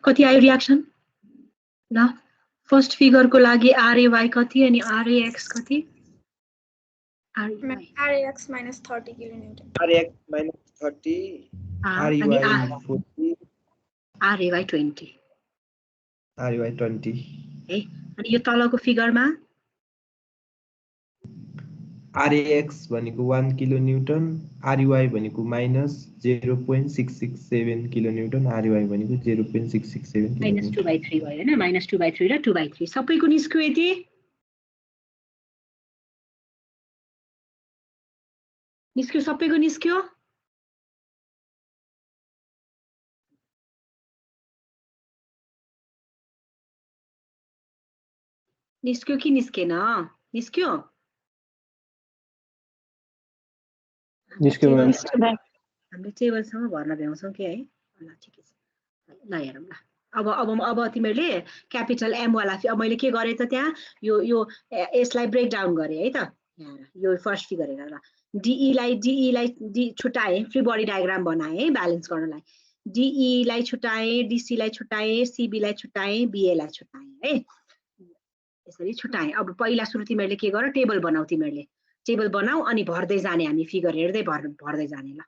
कति आयो रियाक्सन ल फर्स्ट फिगर को लागि आरएवाई कति अनि आरएएक्स कति RAX minus 30 kilonewton. RAX minus 30 अनि REY 40, RAY 20 REY 20. है। अनि यो तलको फिगरमा RAX भनेको 1 किलो न्युटन, REY भनेको -0.667 किलो न्युटन, REY भनेको 0.667 किलो न्युटन। -2/3 भयो हैन, -2/3 र 2/3 सबैको निस्क्यो यति। निस्क्यो, सबैको निस्क्यो। निस्क्यो कि निस्केन? निस्क्यो? निस्क्यो म्याम। हामीले टेबलसँग भर्न भ्याउँछौँ कि है? ल ठिकै छ, ल हेरौँ ल। अब तिमीहरूले क्यापिटल एम वाला अब मैले के गरेँ त त्यहाँ यो यसलाई ब्रेक डाउन गरेँ है त। यहाँ यो फर्स्ट फिगर हेर ल। डीईलाई छुट्याएँ, फ्री बडी डायग्राम बनाएँ है ब्यालेन्स गर्नलाई। डीईलाई छुट्याएँ, डीसीलाई छुट्याएँ, सीबीलाई छुट्याएँ, बीएलाई छुट्याएँ है। यसरी छुट्याएँ। अब पहिला सुरु तिमीहरूले के गर, टेबल बनाऊ। तिमीहरूले टेबल बनाऊ अनि भर्दै जाने, हामी फिगर हेर्दै भर्दै जाने ल।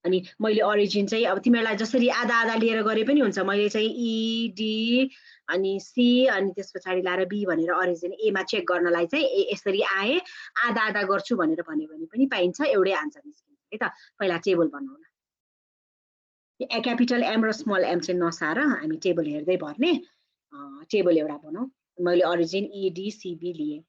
अनि मैले ओरिजिन चाहिँ अब तिमीहरूलाई जसरी आधा आधा लिएर गरे पनि हुन्छ। मैले चाहिँ ई डी अनि सी अनि त्यस पछाडि लाएर बी भनेर ओरिजिन एमा चेक गर्नलाई चाहिँ यसरी आए आधा आधा गर्छु भनेर भन्यो भने पनि पाइन्छ, एउटै आन्सर निस्किन्छ है त। पहिला टेबल बनाऊ ल। क्यापिटल एम र स्मल एम चाहिँ नसार हामी टेबल हेर्दै भर्ने। टेबल एउटा बनाऊ। मैले origin E D C B लिए।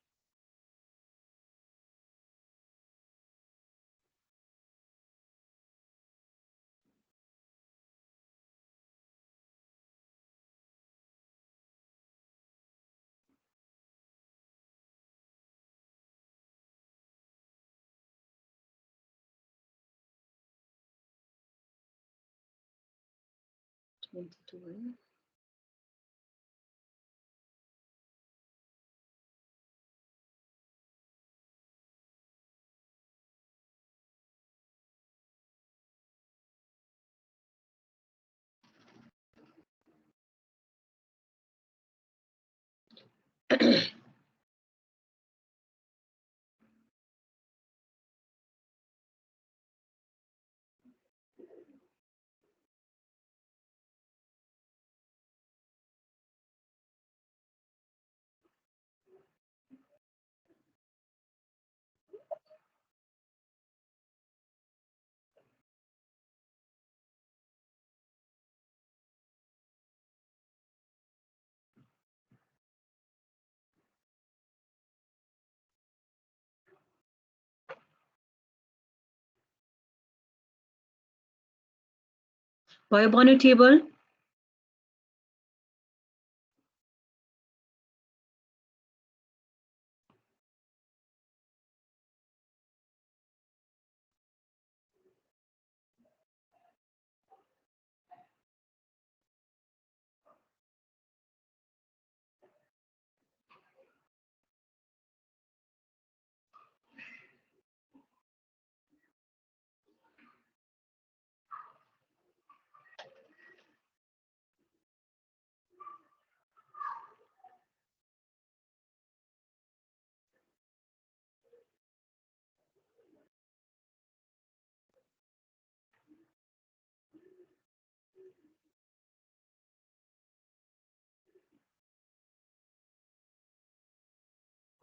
भयो, बन्यो टेबल।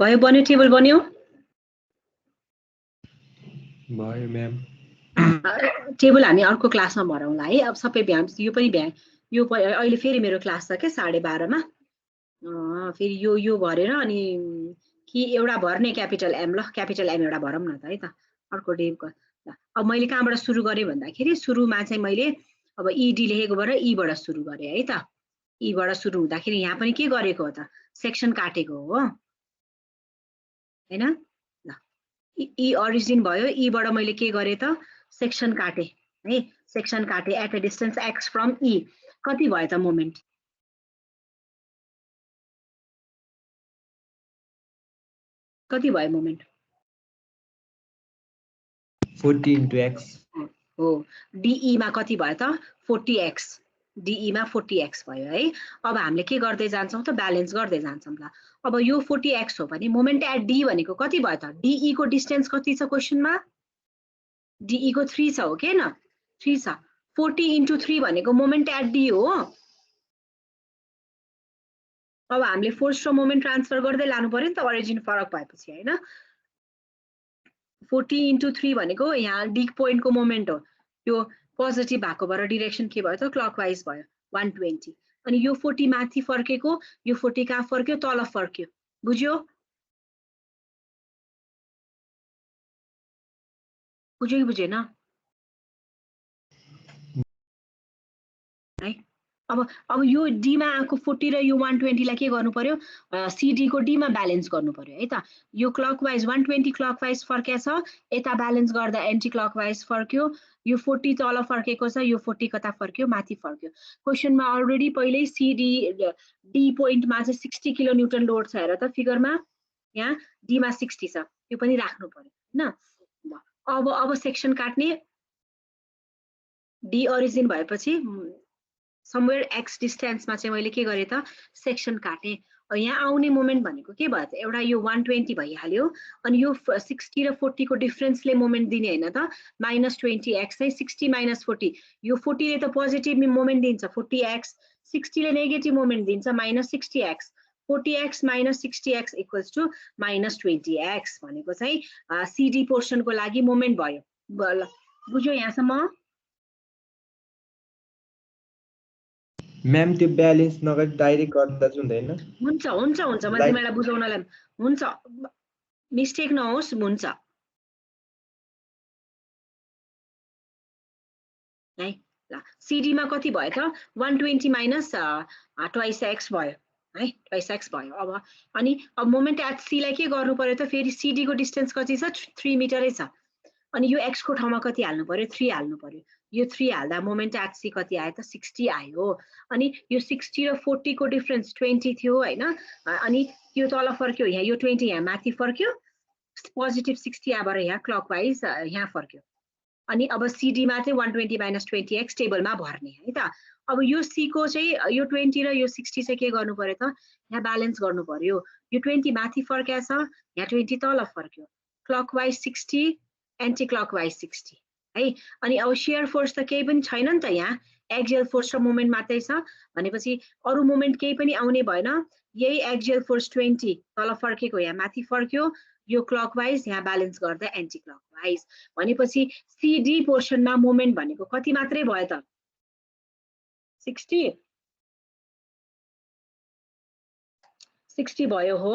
भयो, बन्यो, टेबल बन्यो। भयो म्याम। टेबल हामी अर्को क्लासमा भरौँला है। अब सबै यो पनि यो अहिले फेरि मेरो क्लास छ क्या 12:30मा। फेरि यो भरेर अनि कि एउटा भर्ने क्यापिटल एम। ल क्यापिटल एम एउटा भरौँ न त है त अर्को डे। ल अब मैले कहाँबाट सुरु गरेँ भन्दाखेरि सुरुमा चाहिँ मैले अब इडी लेखेकोबाट ईबाट सुरु गरेँ है त। ईबाट सुरु हुँदाखेरि यहाँ पनि के गरेको हो त, सेक्सन काटेको हो हैन। ल ई ओरिजिन भयो, ईबाट मैले के गरेँ त सेक्सन काटेँ है। सेक्सन काटेँ at a distance x from E. कति भयो त मोमेन्ट? कति भयो मोमेन्ट? 40 into x हो। डिई मा कति भयो त 40x। डिई मा 40x भयो है। अब हामीले के गर्दै जान्छौँ त ब्यालेन्स गर्दै जान्छौँ ल। अब यो 40x हो भने मोमेन्ट एट डी भनेको कति भयो त? डिई को डिस्टेन्स कति छ क्वेसनमा? DE को 3 छ हो के न 3 छ 40 into 3 भनेको मोमेन्ट एट D हो अब हामीले फोर्स र मोमेन्ट ट्रान्सफर गर्दै लानु पर्यो नि त ओरिजिन फरक भएपछि हैन 40 into 3 भनेको यहाँ D पोइन्टको मोमेन्ट हो यो पोजिटिभ भएको भएर डिरेक्सन के भयो त क्लकवाइज भयो 120 अनि यो 40 माथि फर्केको यो 40 कहाँ फर्क्यो तल फर्क्यो बुझ्यो बुझ्यो कि बुझेन है अब यो D मा आको 40 र यो 120 लाई के गर्नु पर्यो CD को D मा ब्यालेन्स गर्नु पर्यो है त यो क्लकवाइज 120 क्लकवाइज फर्केछ यता ब्यालेन्स गर्दा एन्टी क्लकवाइज फर्क्यो यो 40 तल फर्केको छ यो 40 कता फर्क्यो माथि फर्क्यो क्वेशनमा अलरेडी पहिल्यै CD D पोइन्टमा चाहिँ 60 किलो न्यूटन लोड छ हेर त फिगरमा यहाँ D मा 60 छ यो पनि राख्नु पर्यो हैन अब सेक्सन काट्ने D ओरिजिन भएपछि somewhere x distance मा चाहिँ मैले के गरे त सेक्सन काटे यहाँ आउने मोमेन्ट भनेको के भयो त एउटा यो 120 भइहाल्यो अनि यो 60 र 40 को डिफरेन्सले मोमेन्ट दिने हैन त -20x चाहिँ 60 - 40 यो 40 ले त पोजिटिभ मोमेन्ट दिन्छ 40x 60 ले नेगेटिभ मोमेन्ट दिन्छ -60x 40x - 60x equals to -20x भनेको चाहिँ CD पोर्सनको लागि मोमेन्ट भयो बुझ्यो यहाँसम्म म्याम त्यो ब्यालेन्स नगरी डाइरेक्ट गर्दा चाहिँ हुँदैन हुन्छ हुन्छ हुन्छ म तिमीलाई बुझाउनलाई हुन्छ मिस्टेक नहोस् हुन्छ है ल CD मा कति भयो त 120 माइनस ट्वाइस x भयो है ट्वाइस x भयो अनि अब मोमेन्ट एट C लाई के गर्नु पर्यो त फेरि CD को डिस्टेन्स कति छ 3 मिटरै छ अनि यो x को ठाउँमा कति हाल्नु पर्यो 3 हाल्नु पर्यो यो 3 हाल्दा मोमेन्ट एट C कति आयो त 60 आयो अनि यो 60 र 40 को डिफरेन्स 20 थियो हैन अनि यो तल फर्क्यो यहाँ यो 20 यहाँ माथि फर्क्यो पोजिटिभ 60 आबाट यहाँ क्लकवाइज यहाँ फर्क्यो अनि अब CD मा चाहिँ 120 - 20x टेबलमा भर्ने है त अब यो C को चाहिँ यो 20 र यो 60 चाहिँ के गर्नु पर्यो त यहाँ ब्यालेन्स गर्नु पर्यो यो 20 माथि फर्क्या छ यहाँ 20 तल फर्क्यो क्लकवाइज 60 एन्टी क्लकवाइज 60 है अनि अब शियर फोर्स त केही पनि छैन नि त यहाँ एक्सियल फोर्स र मोमेन्ट मात्रै छ भनेपछि अरु मोमेन्ट केही पनि आउने भएन यही एक्सियल फोर्स 20 तल फर्केको यहाँ माथि फर्क्यो यो क्लकवाइज यहाँ ब्यालेन्स गर्दा एन्टी क्लकवाइज भनेपछि CD पोर्सनमा मोमेन्ट भनेको कति मात्रै भयो त 60 भयो हो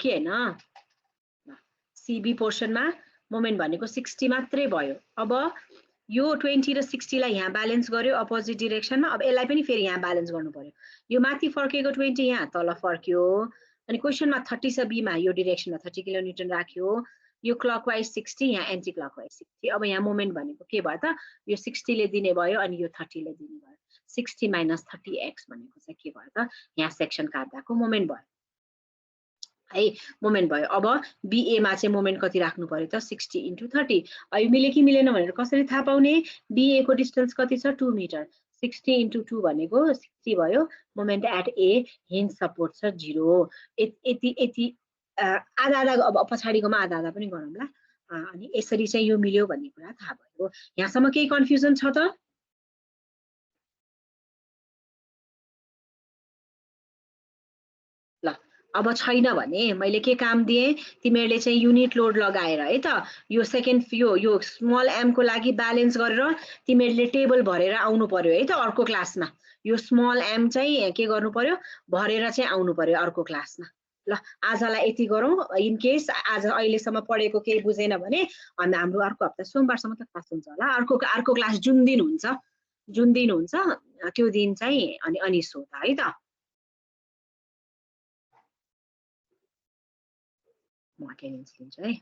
के हैन CB पोर्सनमा मोमेन्ट भनेको 60 मात्रै भयो अब यो 20 र 60 लाई यहाँ ब्यालेन्स गर्यो अपोजिट डिरेक्सनमा अब यसलाई पनि फेरि यहाँ ब्यालेन्स गर्नु पर्यो यो माथि फर्केको 20 यहाँ तल फर्क्यो अनि क्वेशनमा 30 छ B मा यो डिरेक्सनमा 30 किलो न्यूटन राख्यो यो क्लकवाइज 60 यहाँ एन्टी क्लकवाइज 60 अब यहाँ मोमेन्ट भनेको के भयो त यो 60 ले दिने भयो अनि यो 30 ले दिने भयो 60 - 30x भनेको चाहिँ के भयो त यहाँ सेक्सन काट्दाको मोमेन्ट भयो है मोमेन्ट भयो अब BA मा चाहिँ मोमेन्ट कति राख्नु पर्यो त 60 * 30 अब मिले कि मिलेन भनेर कसरी थाहा पाउने BA को डिस्टेन्स कति छ 2 मिटर 60 * 2 भनेको 60 भयो moment at A hinge support छ 0 यति आधा आधा अब पछाडीकोमा आधा आधा पनि गरौँला अनि यसरी चाहिँ यो मिल्यो भन्ने कुरा थाहा भयो यहाँसम्म केही कन्फ्युजन छ त ल अब छैन भने मैले के काम दिए तिमीहरुले चाहिँ युनिट लोड लगाएर है त यो सेकेन्ड यो स्मल m को लागि ब्यालेन्स गरेर तिमीहरुले टेबल भरेर आउनु पर्यो है त अर्को क्लासमा यो स्मल m चाहिँ के गर्नु पर्यो भरेर चाहिँ आउनु पर्यो अर्को क्लासमा ल आजलाई यति गरौँ इन केस आज अहिलेसम्म पढेको केही बुझेन भने अनि हाम्रो अर्को हप्ता सोमबारसम्म त क्लास हुन्छ होला अर्को क्लास जुन दिन हुन्छ त्यो दिन चाहिँ अनि सोध है त म अटेन्डेन्स लिन्छु है